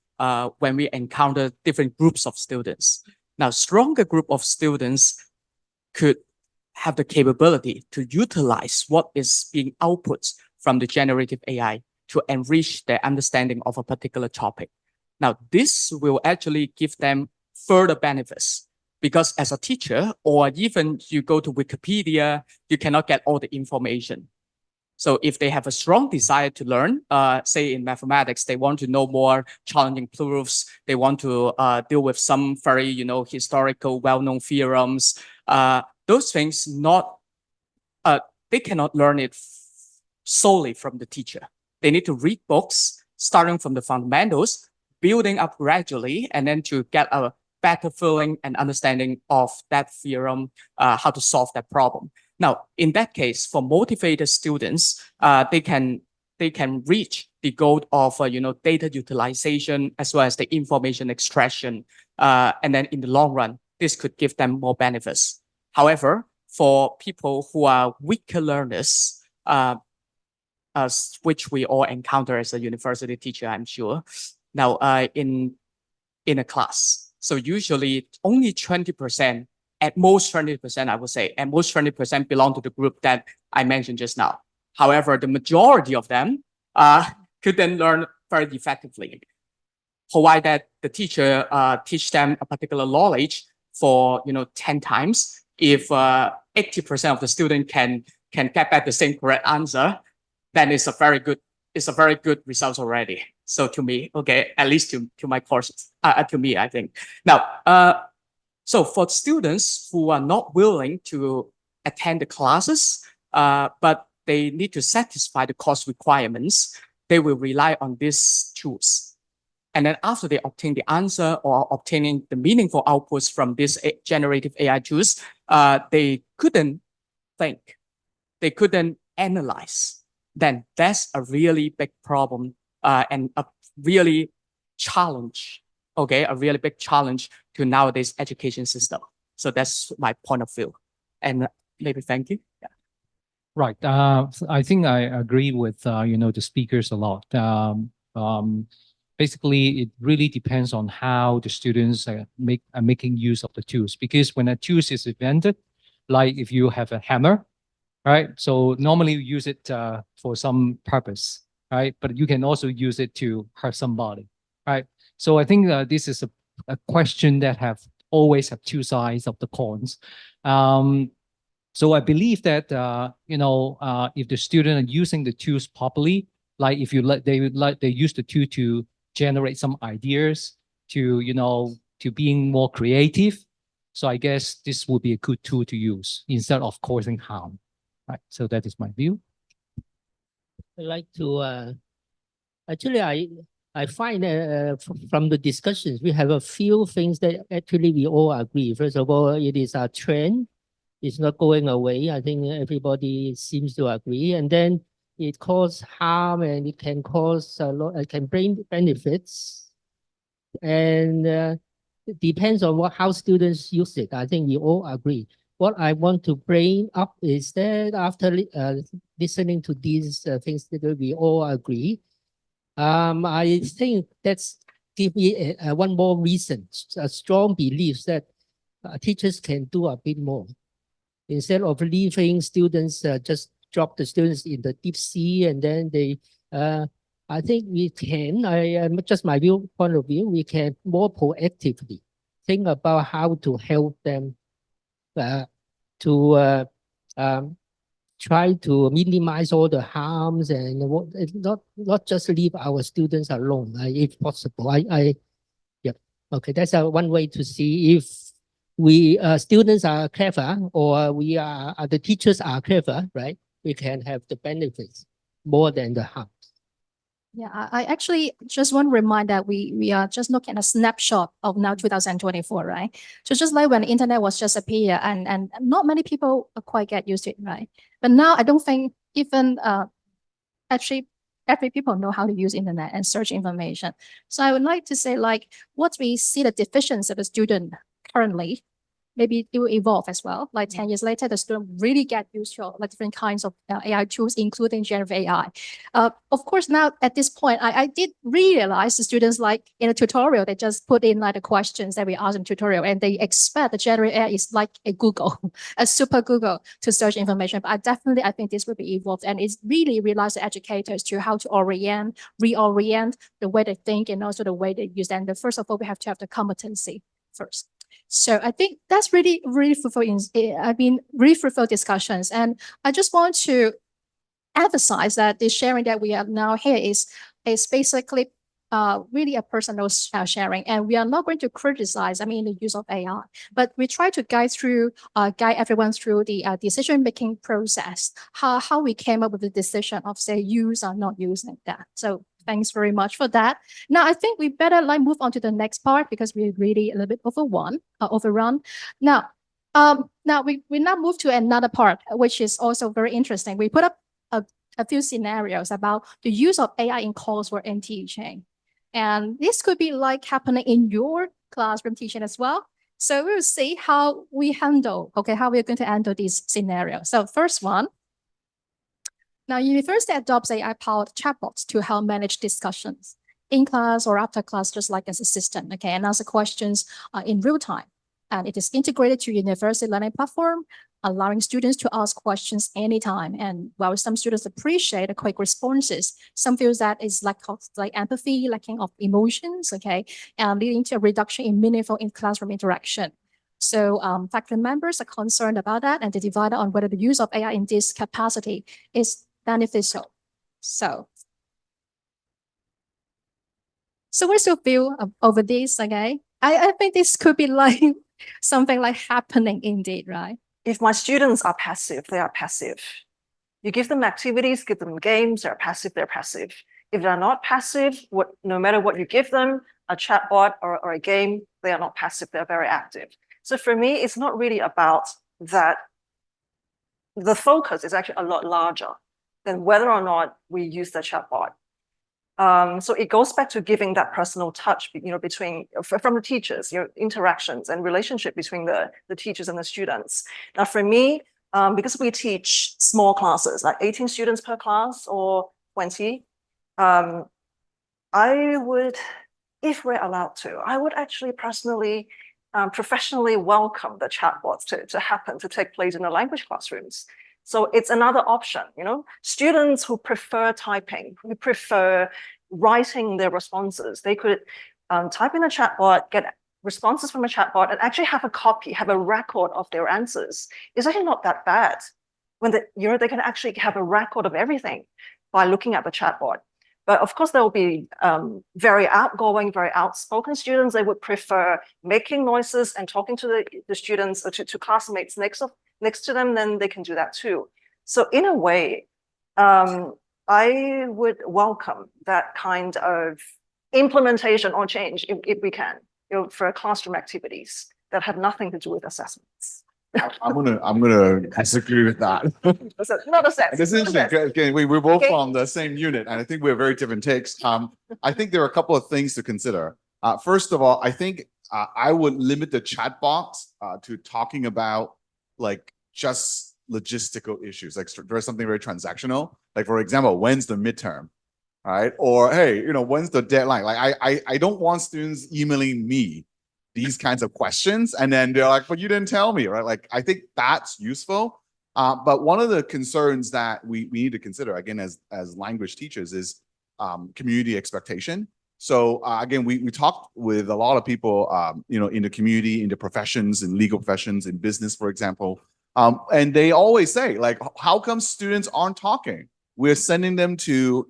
when we encounter different groups of students. Now, stronger group of students could have the capability to utilize what is being output from the generative AI to enrich their understanding of a particular topic. Now, this will actually give them further benefits. Because as a teacher, or even you go to Wikipedia, you cannot get all the information. So if they have a strong desire to learn, say in mathematics, they want to know more challenging proofs, they want to deal with some very, you know, historical, well-known theorems, those things they cannot learn it solely from the teacher. They need to read books, starting from the fundamentals, building up gradually, and then to get a better feeling and understanding of that theorem, how to solve that problem. Now, in that case, for motivated students, they can reach the goal of data utilization as well as the information extraction, and then in the long run, this could give them more benefits. However, for people who are weaker learners, which we all encounter as a university teacher, I'm sure. Now, in a class. So usually only 20%, at most 20%, I would say, at most 20% belong to the group that I mentioned just now. However, the majority of them could then learn very effectively, provided that the teacher teach them a particular knowledge for 10 times. If 80% of the student can get back the same correct answer, then it's a very good result already. So to me, okay, at least to my courses, to me, I think. Now, so for students who are not willing to attend the classes, but they need to satisfy the course requirements, they will rely on these tools. And then after they obtain the answer or obtaining the meaningful outputs from these generative AI tools, they couldn't think, they couldn't analyze. Then that's a really big problem and a really challenge, okay? A really big challenge to nowadays education system. So that's my point of view. And maybe thank you. Yeah. Right. I think I agree with, the speakers a lot. Basically, it really depends on how the students are making use of the tools. Because when a tool is invented, like if you have a hammer, right? So normally you use it for some purpose, right? But you can also use it to hurt somebody, right? So I think this is a question that always have two sides of the coins. So I believe that, if the student are using the tools properly, like if they use the tool to generate some ideas, to being more creative. So I guess this would be a good tool to use instead of causing harm. Right. So that is my view. I'd like to, actually, I find from the discussions, we have a few things that actually we all agree. First of all, it is a trend. It's not going away. I think everybody seems to agree. And then it causes harm and it can cause a lot, it can bring benefits. And it depends on how students use it. I think we all agree. What I want to bring up is that after listening to these things that we all agree, I think that's give me one more reason, a strong belief that teachers can do a bit more. Instead of leaving students, just drop the students in the deep sea and then they, I think we can, just my point of view, we can more proactively think about how to help them to try to minimize all the harms and not just leave our students alone, if possible. Yeah, okay, that's one way to see if we students are clever or we are the teachers are clever, right? We can have the benefits more than the harm. Yeah, I actually just want to remind that we are just looking at a snapshot of now 2024, right? So just like when the internet was just appear and not many people quite get used to it, right? But now I don't think even actually every people know how to use internet and search information. So I would like to say like what we see the deficiency of the student currently, maybe it will evolve as well. Like 10 years later, the student really get used to like different kinds of AI tools, including generative AI. Of course, now at this point, I did realize the students like in a tutorial, they just put in like the questions that we ask in tutorial and they expect the generative AI is like a Google, a super Google to search information. But I think this will be evolved and it's really realize the educators to how to reorient the way they think and also the way they use them. And first of all, we have to have the competency first. So I think that's really fruitful really fruitful discussions. And I just want to emphasize that the sharing that we have now here is basically really a personal sharing. And we are not going to criticize, the use of AI, but we try to guide everyone through the decision-making process, how we came up with the decision of say use or not using that. So thanks very much for that. Now, I think we better move on to the next part because we're really a little bit overrun. Now, we now move to another part, which is also very interesting. We put up a few scenarios about the use of AI in coursework and teaching. And this could be like happening in your classroom teaching as well. So we'll see how we're going to handle these scenarios. So first one. Now, university adopts AI-powered chatbots to help manage discussions in class or after class, just like as assistant, and answer questions in real time. And it is integrated to university learning platform, allowing students to ask questions anytime. And while some students appreciate the quick responses, some feel that is lack of empathy, lacking of emotions, and leading to a reduction in meaningful in-classroom interaction. So faculty members are concerned about that, and they divided on whether the use of AI in this capacity is beneficial. So what's your view over this? I think this could be like something like happening indeed, right? If my students are passive, they are passive. You give them activities, give them games, they're passive, they're passive. If they're not passive, no matter what you give them, a chatbot or a game, they are not passive, they're very active. So for me, it's not really about that. The focus is actually a lot larger than whether or not we use the chatbot. So it goes back to giving that personal touch, from the teachers, interactions and relationship between the teachers and the students. Now, for me, because we teach small classes, like 18 students per class or 20, I would, if we're allowed to, I would actually personally, professionally welcome the chatbots to take place in the language classrooms. So it's another option, students who prefer typing, who prefer writing their responses, they could type in a chatbot, get responses from a chatbot and actually have a copy, have a record of their answers, is actually not that bad. When they can actually have a record of everything by looking at the chatbot. But of course, there will be very outgoing, very outspoken students. They would prefer making noises and talking to the students or to classmates next to them, then they can do that too. So in a way, I would welcome that kind of implementation or change if we can, for classroom activities that have nothing to do with assessments. I'm gonna disagree with that. Not assessment. This is not assessment. interesting. Again, we're both Okay. from the same unit, and I think we have very different takes. I think there are a couple of things to consider. First of all, I think I would limit the chat box to talking about like just logistical issues. Like there's something very transactional. Like for example, when's the midterm, right? Or hey, when's the deadline? Like I don't want students emailing me these kinds of questions, and then they're like, but you didn't tell me, right? Like, I think that's useful. But one of the concerns that we need to consider, again, as language teachers, is community expectation. So again, we talked with a lot of people, in the community, in the professions, in legal professions, in business, for example. And they always say, like, how come students aren't talking? We're sending them to,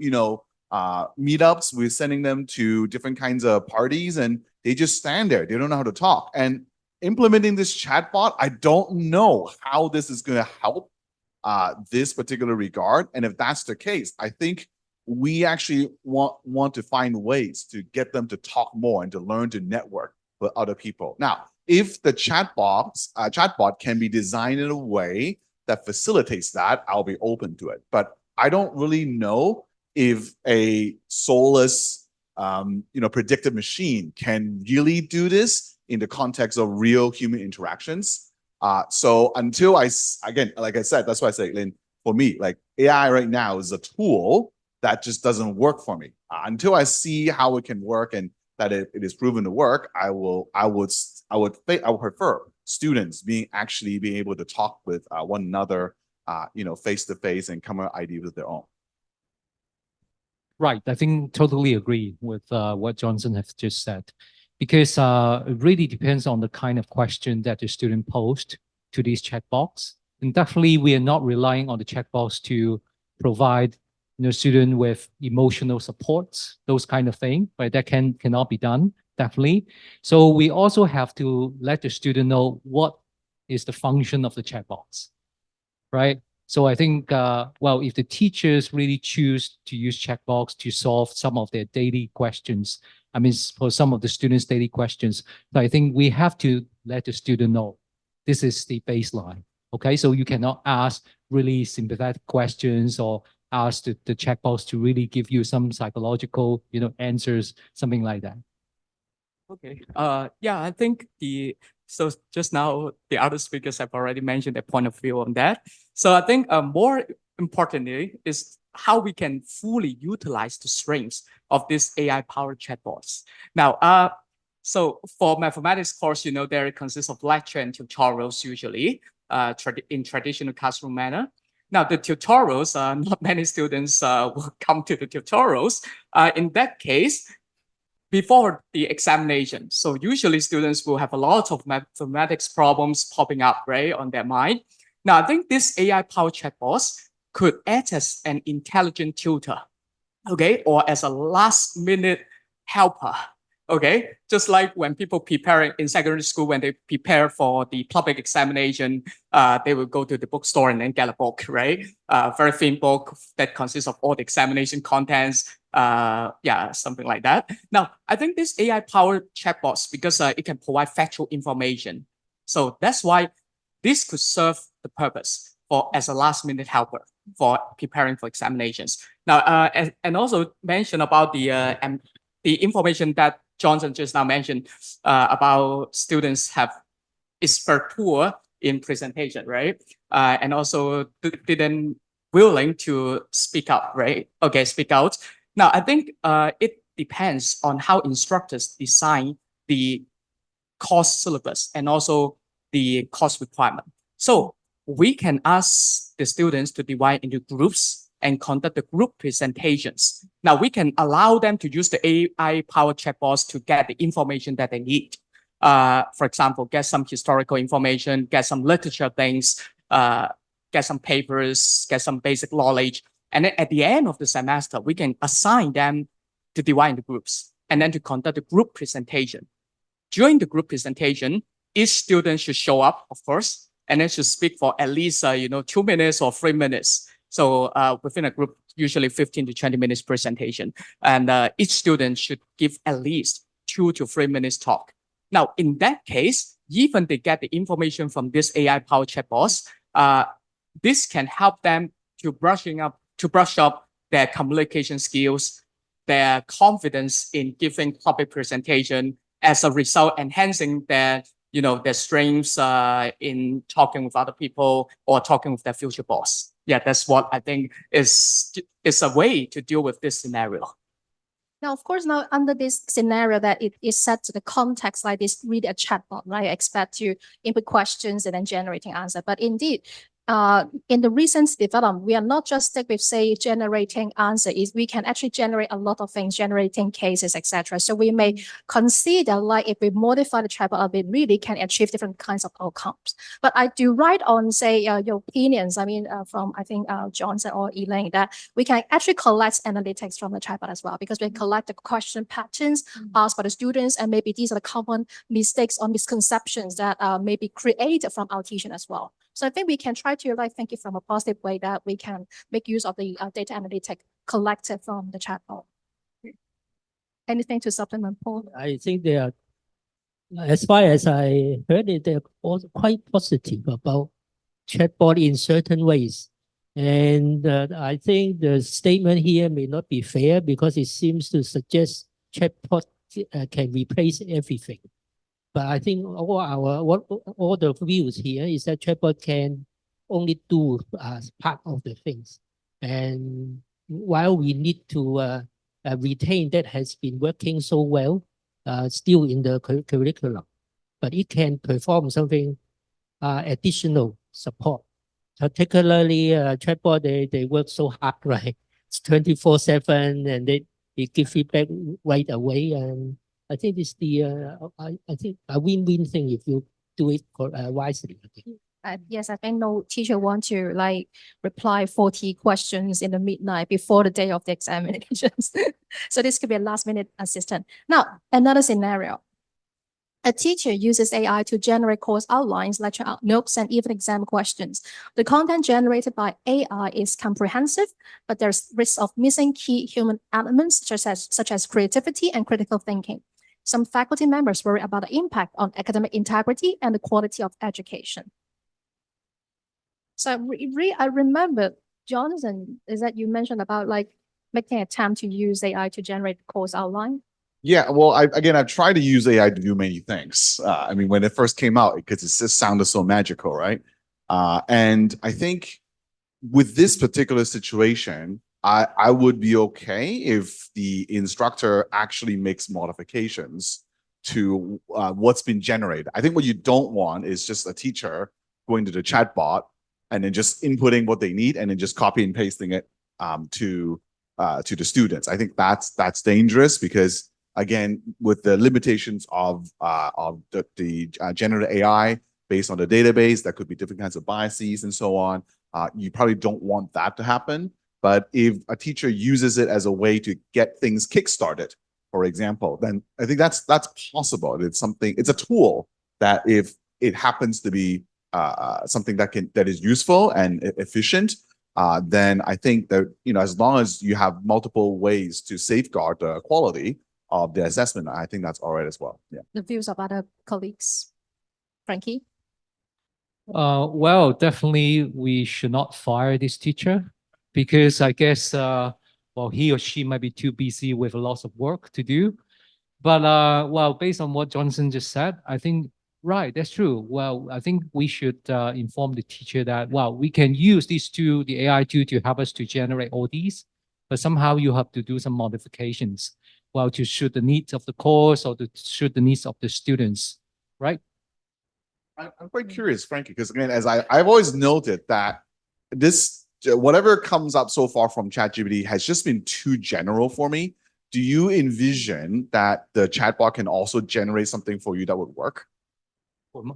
meetups, we're sending them to different kinds of parties, and they just stand there. They don't know how to talk. And implementing this chatbot, I don't know how this is going to help this particular regard. And if that's the case, I think we actually want to find ways to get them to talk more and to learn to network with other people. Now, if the chatbot can be designed in a way that facilitates that, I'll be open to it. But I don't really know if a soulless predictive machine can really do this in the context of real human interactions. So until again, like I said, that's why I say, Lynn, for me, like AI right now is a tool that just doesn't work for me. Until I see how it can work and that it is proven to work, I would prefer students being able to talk with one another, face to face and come up with ideas of their own. Right. I think totally agree with what Johnson has just said, because it really depends on the kind of question that the student posed to these chatbots. And definitely we are not relying on the chatbots to provide student with emotional supports, those kind of thing, right? That cannot be done, definitely. So we also have to let the student know what is the function of the chatbots, right? So I think, if the teachers really choose to use chatbots to solve some of their daily questions, I mean, for some of the students' daily questions, I think we have to let the student know this is the baseline. Okay, so you cannot ask really sympathetic questions or ask the chatbots to really give you some psychological, answers, something like that. Okay. I think so just now the other speakers have already mentioned their point of view on that. So I think more importantly is how we can fully utilize the strengths of these AI-powered chatbots. Now, so for mathematics course, there consists of lecture and tutorials usually in traditional classroom manner. Now, the tutorials, not many students will come to the tutorials. In that case, before the examination. So usually students will have a lot of mathematics problems popping up, right, on their mind. Now, I think this AI-powered chatbots could act as an intelligent tutor, okay, or as a last-minute helper, okay? Just like when people preparing in secondary school, when they prepare for the public examination, they will go to the bookstore and then get a book, right? Very thin book that consists of all the examination contents, something like that. Now, I think this AI-powered chatbots, because it can provide factual information. So that's why this could serve the purpose as a last-minute helper for preparing for examinations. Now, and also mention about the information that Johnson just now mentioned about students is very poor in presentation, right? And also didn't willing to speak up, right? Okay, speak out. Now, I think it depends on how instructors design the course syllabus and also the course requirement. So we can ask the students to divide into groups and conduct the group presentations. Now, we can allow them to use the AI-powered chatbots to get the information that they need. For example, get some historical information, get some literature things, get some papers, get some basic knowledge. And then at the end of the semester, we can assign them to divide into groups and then to conduct a group presentation. During the group presentation, each student should show up, of course, and then should speak for at least 2 minutes or 3 minutes. So within a group, usually 15 to 20 minutes presentation. And each student should give at least 2 to 3 minutes talk. Now, in that case, even they get the information from this AI-powered chatbots, this can help them to brush up their communication skills, their confidence in giving public presentation, as a result, enhancing their strengths in talking with other people or talking with their future boss. Yeah, that's what I think is a way to deal with this scenario. Now, of course, now under this scenario that it is set to the context like this, read a chatbot, right? Expect to input questions and then generating answer. But indeed, in the recent development, we are not just stick with, say, generating answer. We can actually generate a lot of things, generating cases, etc. So we may consider, like, if we modify the chatbot a bit, really can achieve different kinds of outcomes. But I do write on, say, your opinions. I mean, from I think Johnson or Elaine, that we can actually collect analytics from the chatbot as well, because we collect the question patterns asked by the students, and maybe these are the common mistakes or misconceptions that may be created from our teaching as well. So I think we can try to think it from a positive way, that we can make use of the data analytic collected from the chatbot. Anything to supplement, Paul? I think they are, as far as I heard it, they're also quite positive about chatbot in certain ways. And I think the statement here may not be fair, because it seems to suggest chatbot can replace everything. But I think all the views here is that chatbot can only do part of the things. And while we need to retain that has been working so well, still in the curriculum, but it can perform something additional support. Particularly chatbot, they work so hard, right? It's 24/7, and they give feedback right away. And I think it's I think a win-win thing if you do it wisely. Yes, I think no teacher want to reply 40 questions in the midnight before the day of the examinations. So this could be a last-minute assistant. Now, another scenario. A teacher uses AI to generate course outlines, lecture notes, and even exam questions. The content generated by AI is comprehensive, but there's risk of missing key human elements such as creativity and critical thinking. Some faculty members worry about the impact on academic integrity and the quality of education. So I remember, Jonathan, is that you mentioned about making an attempt to use AI to generate course outline? Yeah, well, I've tried to use AI to do many things. I mean, when it first came out, because it just sounded so magical, right? And I think with this particular situation, I would be okay if the instructor actually makes modifications to what's been generated. I think what you don't want is just a teacher going to the chatbot and then just inputting what they need and then just copy and pasting it to the students. I think that's dangerous, because again, with the limitations of the generative AI based on the database, there could be different kinds of biases and so on. You probably don't want that to happen. But if a teacher uses it as a way to get things kickstarted, for example, then I think that's possible. It's a tool that if it happens to be something that is useful and efficient, then I think that, as long as you have multiple ways to safeguard the quality of the assessment, I think that's all right as well. Yeah. The views of other colleagues. Frankie? Well, definitely we should not fire this teacher, because I guess, well, he or she might be too busy with lots of work to do. But well, based on what Johnson just said, I think, right, that's true. Well, I think we should inform the teacher that, well, we can use these two, the AI tool, to help us to generate all these, but somehow you have to do some modifications, well, to suit the needs of the course or to suit the needs of the students, right? I'm quite curious, Frankie, because again, as I've always noted that whatever comes up so far from ChatGPT has just been too general for me. do you envision that the chatbot can also generate something for you that would work?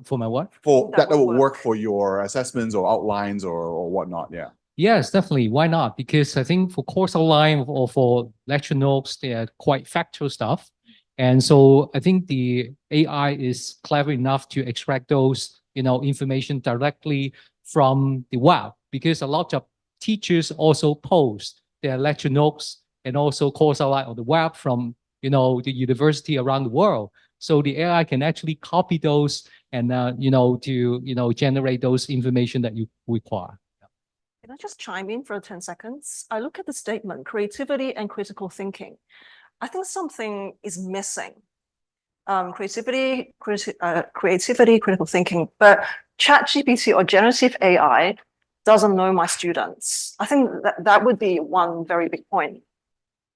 For my what? For That that would would work work. for your assessments or outlines or whatnot, yeah. Yes, definitely. Why not? Because I think for course outline or for lecture notes, they are quite factual stuff. And so I think the AI is clever enough to extract those, information directly from the web, because a lot of teachers also post their lecture notes and also course outline on the web from, the university around the world. So the AI can actually copy those and, generate those information that you require. Can I just chime in for 10 seconds? I look at the statement, creativity and critical thinking. I think something is missing. Creativity, critical thinking, but ChatGPT or generative AI doesn't know my students. I think that would be one very big point.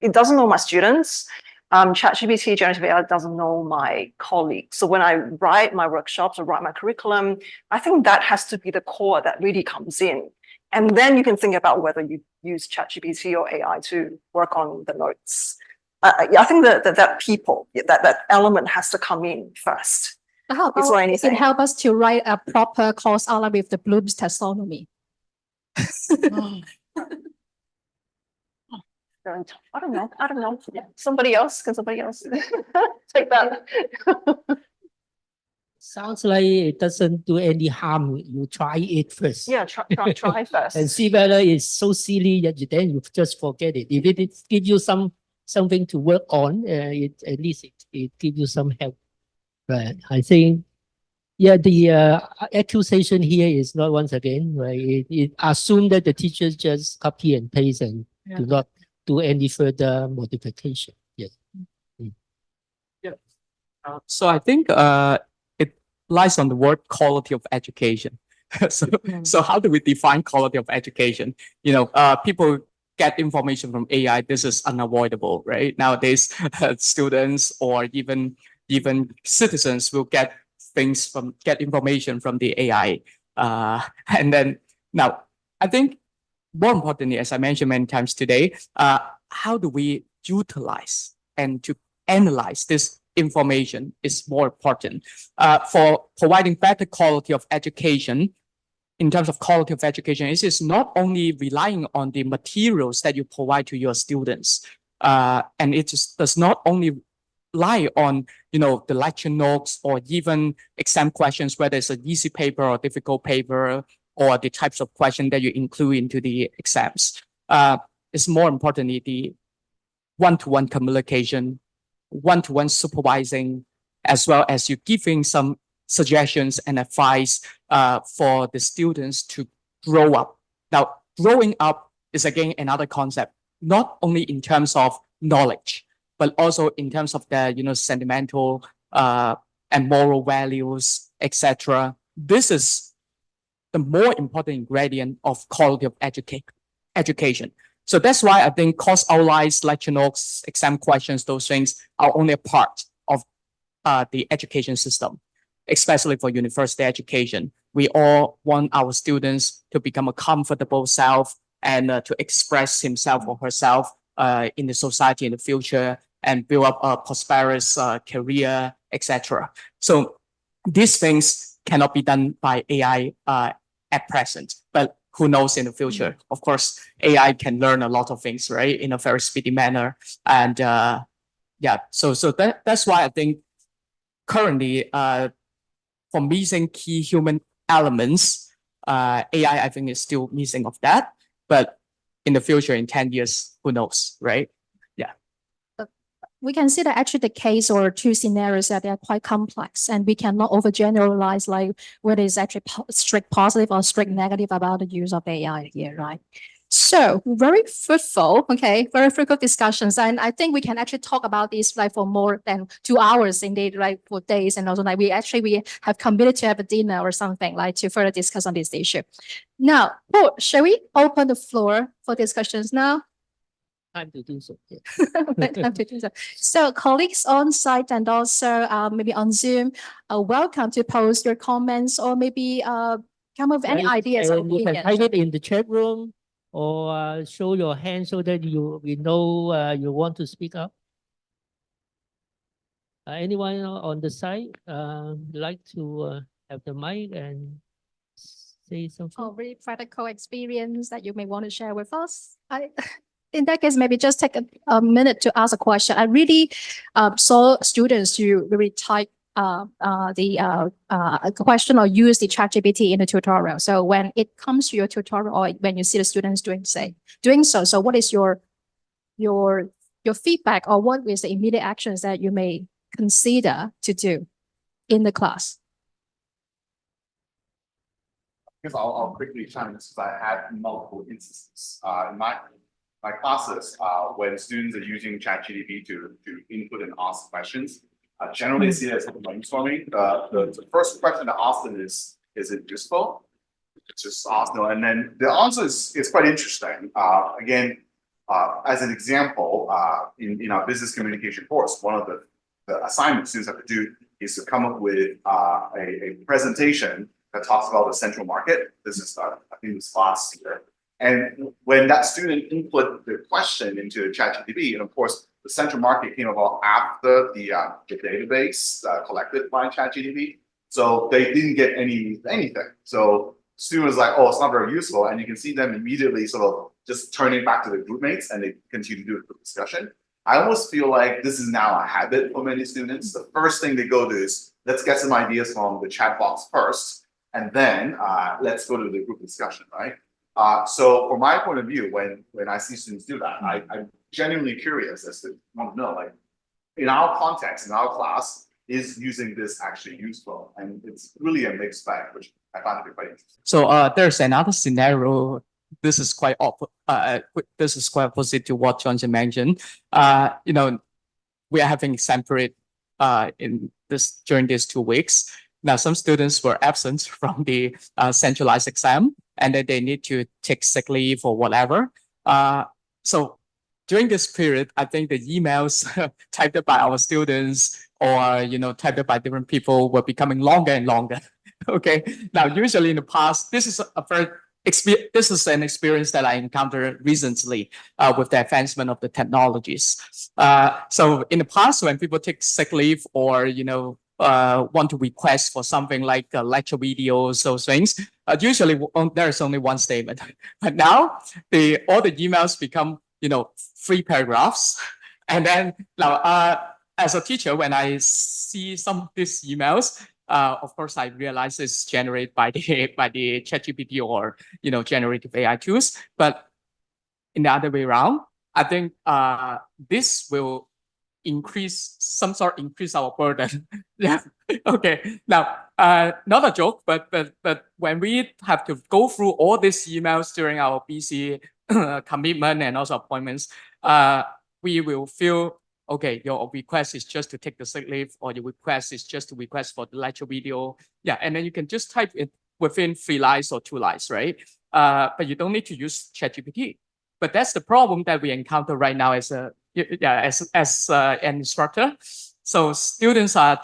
It doesn't know my students. ChatGPT, generative AI doesn't know my colleagues. So when I write my workshops or write my curriculum, I think that has to be the core that really comes in. And then you can think about whether you use ChatGPT or AI to work on the notes. I think that element has to come in first. How before about anything. it help us to write a proper course outline with the Bloom's taxonomy? Very tough. I don't know. Somebody else? Can somebody else take that? Sounds like it doesn't do any harm. You try it first. Yeah, try first. And see whether it's so silly that then you just forget it. If it gives you something to work on, at least it gives you some help. Right. I think, yeah, the accusation here is not, once again, right? It assumes that the teachers just copy and paste and do not do any further modification. Yes. So I think it lies on the word quality of education. So how do we define quality of education? People get information from AI. This is unavoidable, right? Nowadays, students or even citizens will get information from the AI. And then now, I think more importantly, as I mentioned many times today, how do we utilize and to analyze this information is more important. For providing better quality of education, in terms of quality of education, it is not only relying on the materials that you provide to your students, and it just does not only rely on the lecture notes or even exam questions, whether it's an easy paper or difficult paper, or the types of questions that you include into the exams. It's more importantly the one-to-one communication, one-to-one supervising, as well as you giving some suggestions and advice for the students to grow up. Now, growing up is again another concept, not only in terms of knowledge, but also in terms of the sentimental and moral values, etc. This is the more important ingredient of quality of education. So that's why I think course outlines, lecture notes, exam questions, those things are only a part of the education system, especially for university education. We all want our students to become a comfortable self and to express himself or herself in the society in the future and build up a prosperous career, etc. So these things cannot be done by AI at present, but who knows in the future? Of course, AI can learn a lot of things, right, in a very speedy manner. And so that's why I think currently, for missing key human elements, AI, I think, is still missing of that. But in the future, in 10 years, who knows, right? We can see that actually the case or two scenarios that they are quite complex, and we cannot overgeneralize like whether it's actually strict positive or strict negative about the use of AI here, right? So very fruitful, very fruitful discussions. And I think we can actually talk about this like for more than 2 hours indeed, right, for days. And also like we have committed to have a dinner or something like to further discuss on this issue. Now, shall we open the floor for discussions now? Time to do so. Yeah. Time to do so. So colleagues on site and also maybe on Zoom, welcome to post your comments or maybe come up with any Right, ideas or and you can opinions. type it in the chat room or show your hand so that we know you want to speak up. Anyone on the side like to have the mic and say something? Or really practical experience that you may want to share with us? In that case, maybe just take a minute to ask a question. I really saw students who really type a question or use the ChatGPT in the tutorial. So when it comes to your tutorial or when you see the students doing so, so what is your feedback, or what is the immediate actions that you may consider to do in the class? Because I'll quickly chime in since I had multiple instances in my classes when students are using ChatGPT to input and ask questions. Generally see it as brainstorming. The first question to ask them is it useful? Just ask no, and then the answer is quite interesting. Again, as an example, in our business communication course, one of the assignments students have to do is to come up with a presentation that talks about the central market. This is, I think this last year. And when that student input the question into ChatGPT, and of course, the central market came about after the database collected by ChatGPT. So they didn't get anything. So students like, oh, it's not very useful. And you can see them immediately sort of just turning back to the group mates and they continue to do the discussion. I almost feel like this is now a habit for many students. The first thing they go to is, let's get some ideas from the chat box first, and then let's go to the group discussion, right? So from my point of view, when I see students do that, I'm genuinely curious as to want to know, like, in our context, in our class, is using this actually useful? And it's really a mixed bag, which I find to be quite interesting. So there's another scenario. This is quite opposite to what Johnson mentioned. You know, we are having exam period during these 2 weeks. Now, some students were absent from the centralized exam, and then they need to take sick leave or whatever. So during this period, I think the emails typed by our students or typed by different people were becoming longer and longer. Okay. Now, usually in the past, this is an experience that I encountered recently with the advancement of the technologies. So in the past, when people take sick leave or want to request for something like lecture videos, those things, usually there is only one statement. But now all the emails become 3 paragraphs, and then now as a teacher, when I see some of these emails, of course, I realize it's generated by the ChatGPT or generative AI tools. But in the other way around, I think this will increase our burden. Yeah. Okay. Now, not a joke, but when we have to go through all these emails during our busy commitment and also appointments, we will feel, okay, your request is just to take the sick leave, or your request is just to request for the lecture video. Yeah, and then you can just type it within 3 lines or 2 lines, right? But you don't need to use ChatGPT. But that's the problem that we encounter right now as an instructor. So students are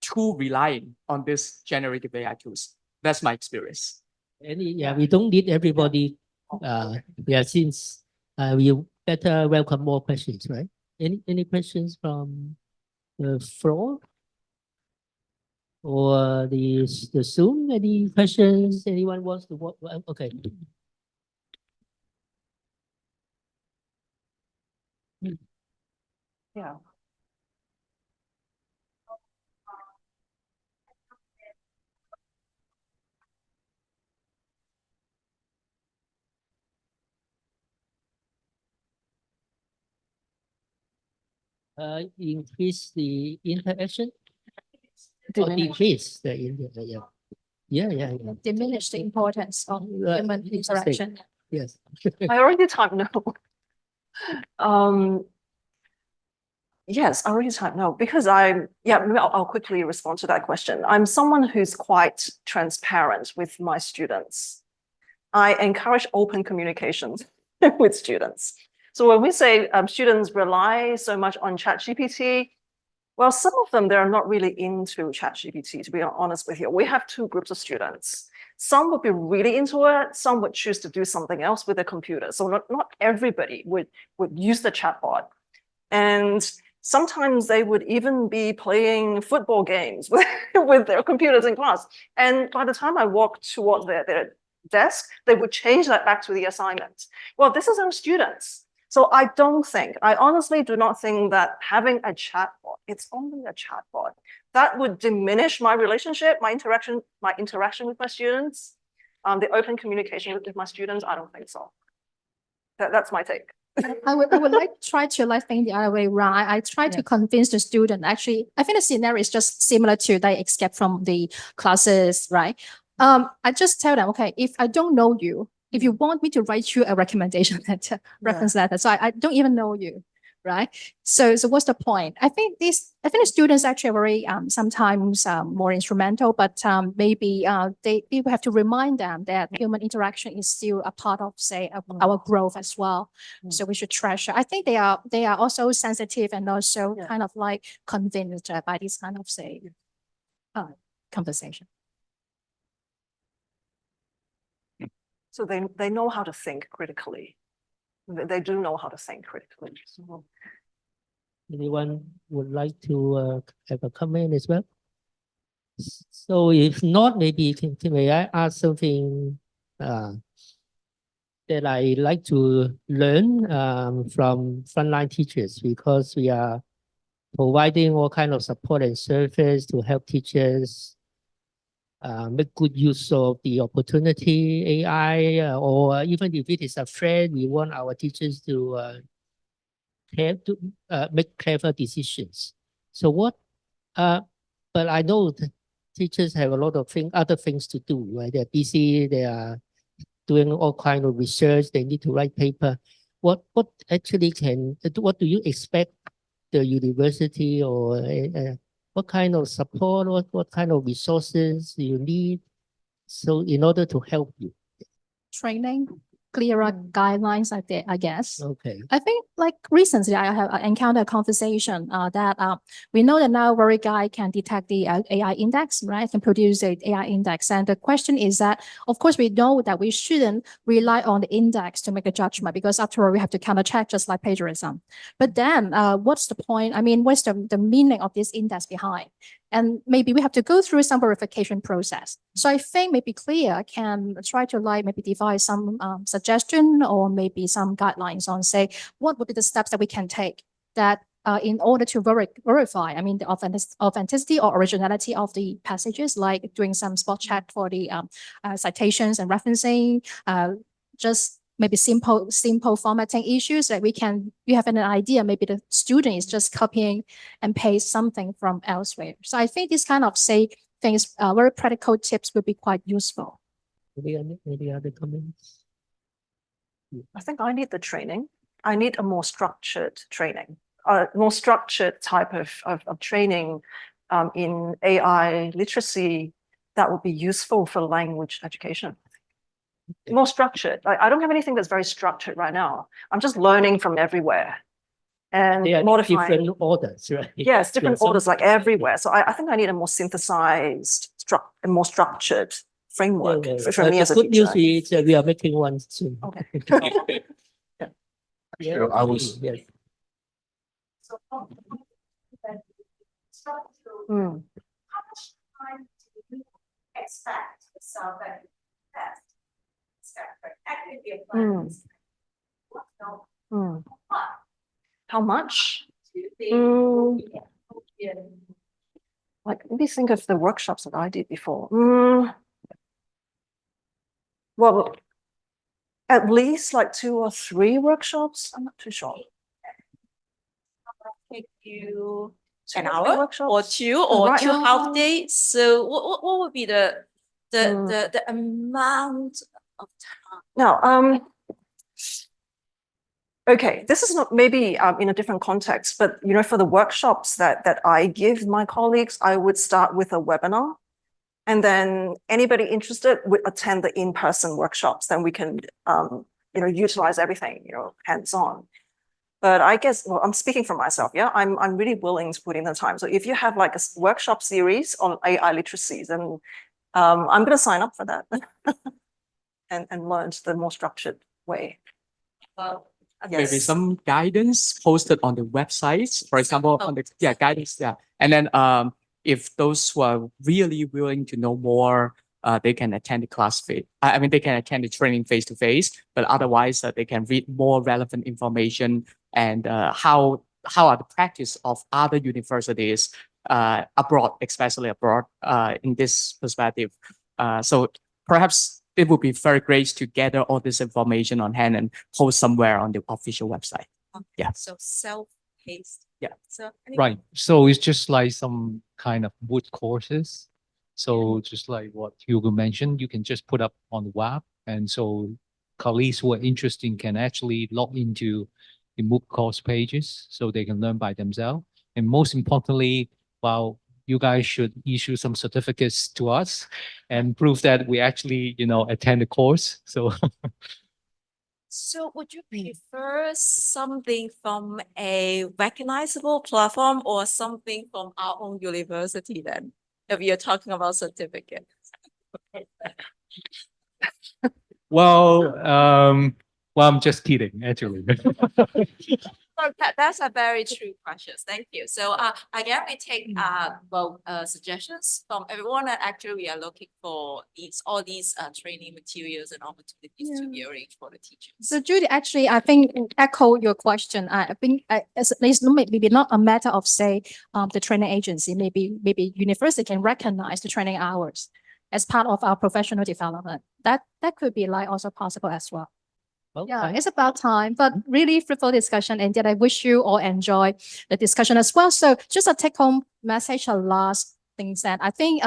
too reliant on this generative AI tools. That's my experience. We don't need everybody. Since we better welcome more questions, right? Any questions from the floor or the Zoom? Any questions? Anyone wants to work? Okay. Yeah. Increase the interaction or decrease the interaction. Yeah. Diminish the importance of human interaction. Yes. I already typed no. Yes, I already typed no, because maybe I'll quickly respond to that question. I'm someone who's quite transparent with my students. I encourage open communications with students. So when we say students rely so much on ChatGPT, well, some of them, they're not really into ChatGPT, to be honest with you. We have 2 groups of students. Some would be really into it. Some would choose to do something else with their computer. So not everybody would use the chatbot. And Sometimes they would even be playing football games with their computers in class. And by the time I walked toward their desk, they would change that back to the assignment. Well, this is our students. So I honestly do not think that having a chatbot, it's only a chatbot, that would diminish my relationship, my interaction with my students, the open communication with my students. I don't think so. That's my take. I would try to think the other way around. I try to convince the student. Actually, I think the scenario is just similar to they escape from the classes, right? I just tell them, okay, if I don't know you, if you want me to write you a recommendation letter, reference letter, so I don't even know you, right? So what's the point? I think the students actually are very sometimes more instrumental, but maybe people have to remind them that human interaction is still a part of, say, our growth as well. So we should treasure. I think they are also sensitive and also kind of like convinced by this kind of, say, conversation. So they know how to think critically. They do know how to think critically. So, Anyone would like to have a comment as well? So if not, maybe may I ask something that I like to learn from frontline teachers, because we are providing all kind of support and service to help teachers make good use of the opportunity, AI, or even if it is a friend, we want our teachers to make clever decisions. So but I know that teachers have a lot of other things to do, right? They're busy, they are doing all kind of research, they need to write paper. What actually what do you expect the university or what kind of support, what kind of resources you need, so in order to help you? Training, clearer guidelines, I guess. Okay. I think like recently I have encountered a conversation that we know that now VeryGuide can detect the AI index, right? Can produce an AI index. And the question is that, of course, we know that we shouldn't rely on the index to make a judgment, because after all, we have to counter check just like plagiarism. But then what's the point? I mean, what's the meaning of this index behind? And maybe we have to go through some verification process. So I think maybe CLIA can try to maybe devise some suggestion or maybe some guidelines on, say, what would be the steps that we can take that in order to verify, I mean, the authenticity or originality of the passages, like doing some spot check for the citations and referencing, just maybe simple formatting issues that you have an idea, maybe the student is just copying and paste something from elsewhere. So I think this kind of, say, things, very practical tips would be quite useful. Any other comments? I think I need the training. I need a more structured training, more structured type of training in AI literacy that would be useful for language education. More structured. I don't have anything that's very structured right now. I'm just learning from everywhere and They are modifying. different orders, right? Yes, different Yeah, orders like everywhere. So I think I need a more synthesized, and more structured framework for me as a good teacher. news is we are making one soon. Okay. Yeah, Sure, I was- yes. Mm. How much time do you expect the survey test? How much? Mm. Like, let me think of the workshops that I did before. Well, at least like 2 or 3 workshops. I'm not too sure. Take you 2 an or 3 hour or workshops. 2 or Right 2 now- half days. So what would be the Mm. amount of time? Now, okay, this is not maybe in a different context, but for the workshops that I give my colleagues, I would start with a webinar, and then anybody interested would attend the in-person workshops. Then we can utilize everything hands-on. But I guess, well, I'm speaking for myself. Yeah, I'm really willing to put in the time. So if you have like a workshop series on AI literacy, then I'm going to sign up for that and learn the more structured way. Well, maybe Yes. some guidance posted on the websites, for example, on the guidance. Yeah. And then if those who are really willing to know more, they can attend the class I mean, they can attend the training face to face, but otherwise they can read more relevant information and how are the practice of other universities abroad, especially abroad, in this perspective. So perhaps it would be very great to gather all this information on hand and post somewhere on the official website. Yeah. So self-paced. Yeah. So. Right. So it's just like some kind of boot courses. So just like what Hugo mentioned, you can just put up on the web. And so colleagues who are interested can actually log into the MOOC course pages so they can learn by themselves. And most importantly, well, you guys should issue some certificates to us and prove that we actually, attend the course. So So would you prefer something from a recognizable platform or something from our own university then? If you're talking about certificate. well, I'm just kidding, actually. So that's a very true question. Thank you. So again, we take suggestions from everyone, and actually we are looking for all these training materials and opportunities to be arranged for the teachers. So Judy, actually, I think echo your question. I think it's maybe not a matter of say the training agency. Maybe university can recognize the training hours as part of our professional development. That could be like also possible as well. Well, Yeah, it's about time, but really fruitful discussion. And yet I wish you all enjoy the discussion as well. So just a take home message, a last thing that I think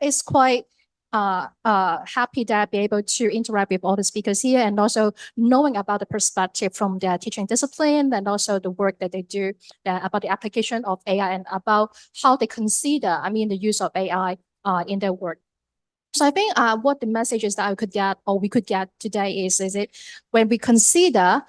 it's quite happy that I'll be able to interact with all the speakers here and also knowing about the perspective from their teaching discipline and also the work that they do about the application of AI and about how they consider, the use of AI in their work. So I think what the messages that I could get or we could get today is it when we consider,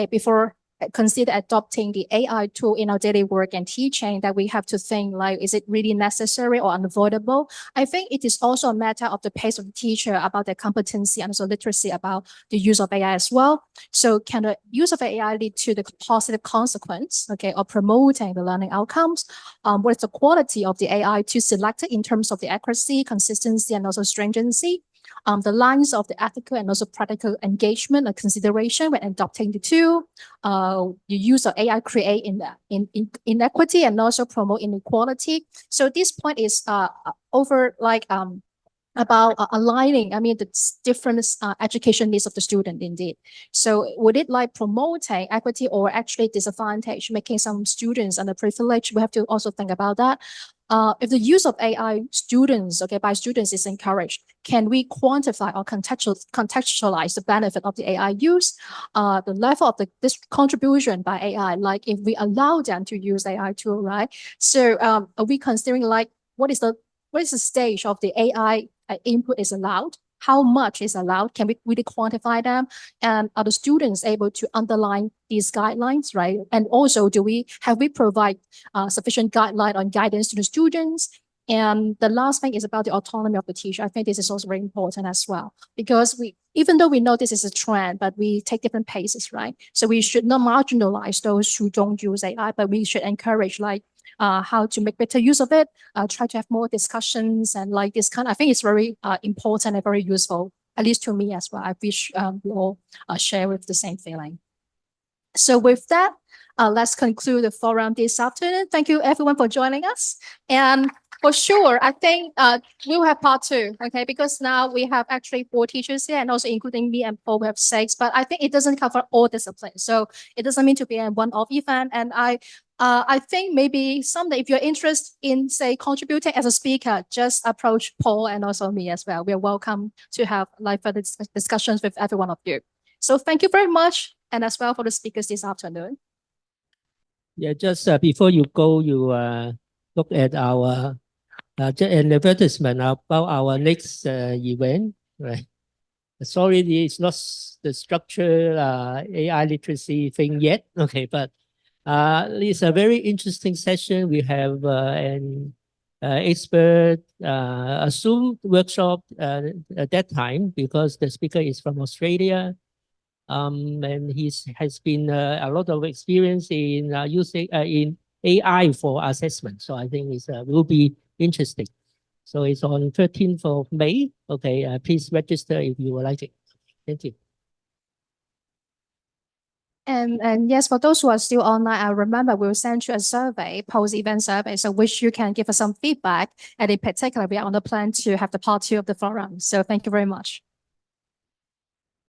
before consider adopting the AI tool in our daily work and teaching, that we have to think like, is it really necessary or unavoidable? I think it is also a matter of the pace of the teacher about their competency and also literacy about the use of AI as well. So can the use of AI lead to the positive consequence, of promoting the learning outcomes? What is the quality of the AI to select it in terms of the accuracy, consistency, and also stringency? The lines of the ethical and also practical engagement and consideration when adopting the tool, the use of AI create inequity and also promote inequality. So this point is about aligning, the different education needs of the student indeed. So would it like promoting equity or actually disadvantage, making some students underprivileged? We have to also think about that. If the use of AI by students is encouraged, can we quantify or contextualize the benefit of the AI use, the level of this contribution by AI, like if we allow them to use AI tool, right? So are we considering like what is the stage of the AI input is allowed? How much is allowed? Can we really quantify them? And are the students able to underline these guidelines, right? And also, have we provide sufficient guideline on guidance to the students? And the last thing is about the autonomy of the teacher. I think this is also very important as well, because even though we know this is a trend, but we take different paces, right? So we should not marginalize those who don't use AI, but we should encourage how to make better use of it, try to have more discussions and like this kind. I think it's very important and very useful, at least to me as well. I wish we all share with the same feeling. So with that, let's conclude the forum this afternoon. Thank you everyone for joining us. And for sure, I think we'll have part 2, because now we have actually 4 teachers here and also including me and Paul, we have 6, but I think it doesn't cover all disciplines. So it doesn't mean to be a one-off event. And I think maybe someday if you're interested in, say, contributing as a speaker, just approach Paul and also me as well. We are welcome to have further discussions with every one of you. So thank you very much, and as well for the speakers this afternoon. Yeah, just before you go, you look at our an advertisement about our next event, right? Sorry, it's not the structured AI literacy thing yet, but it's a very interesting session. We have an expert a Zoom workshop at that time because the speaker is from Australia. And has been a lot of experience in using in AI for assessment. So I think it will be interesting. So it's on 13th of May. Okay, please register if you would like it. Thank you. And yes, for those who are still online, I remember we'll send you a survey, post-event survey, so which you can give us some feedback. And in particular, we are on the plan to have the part 2 of the forum. So thank you very much.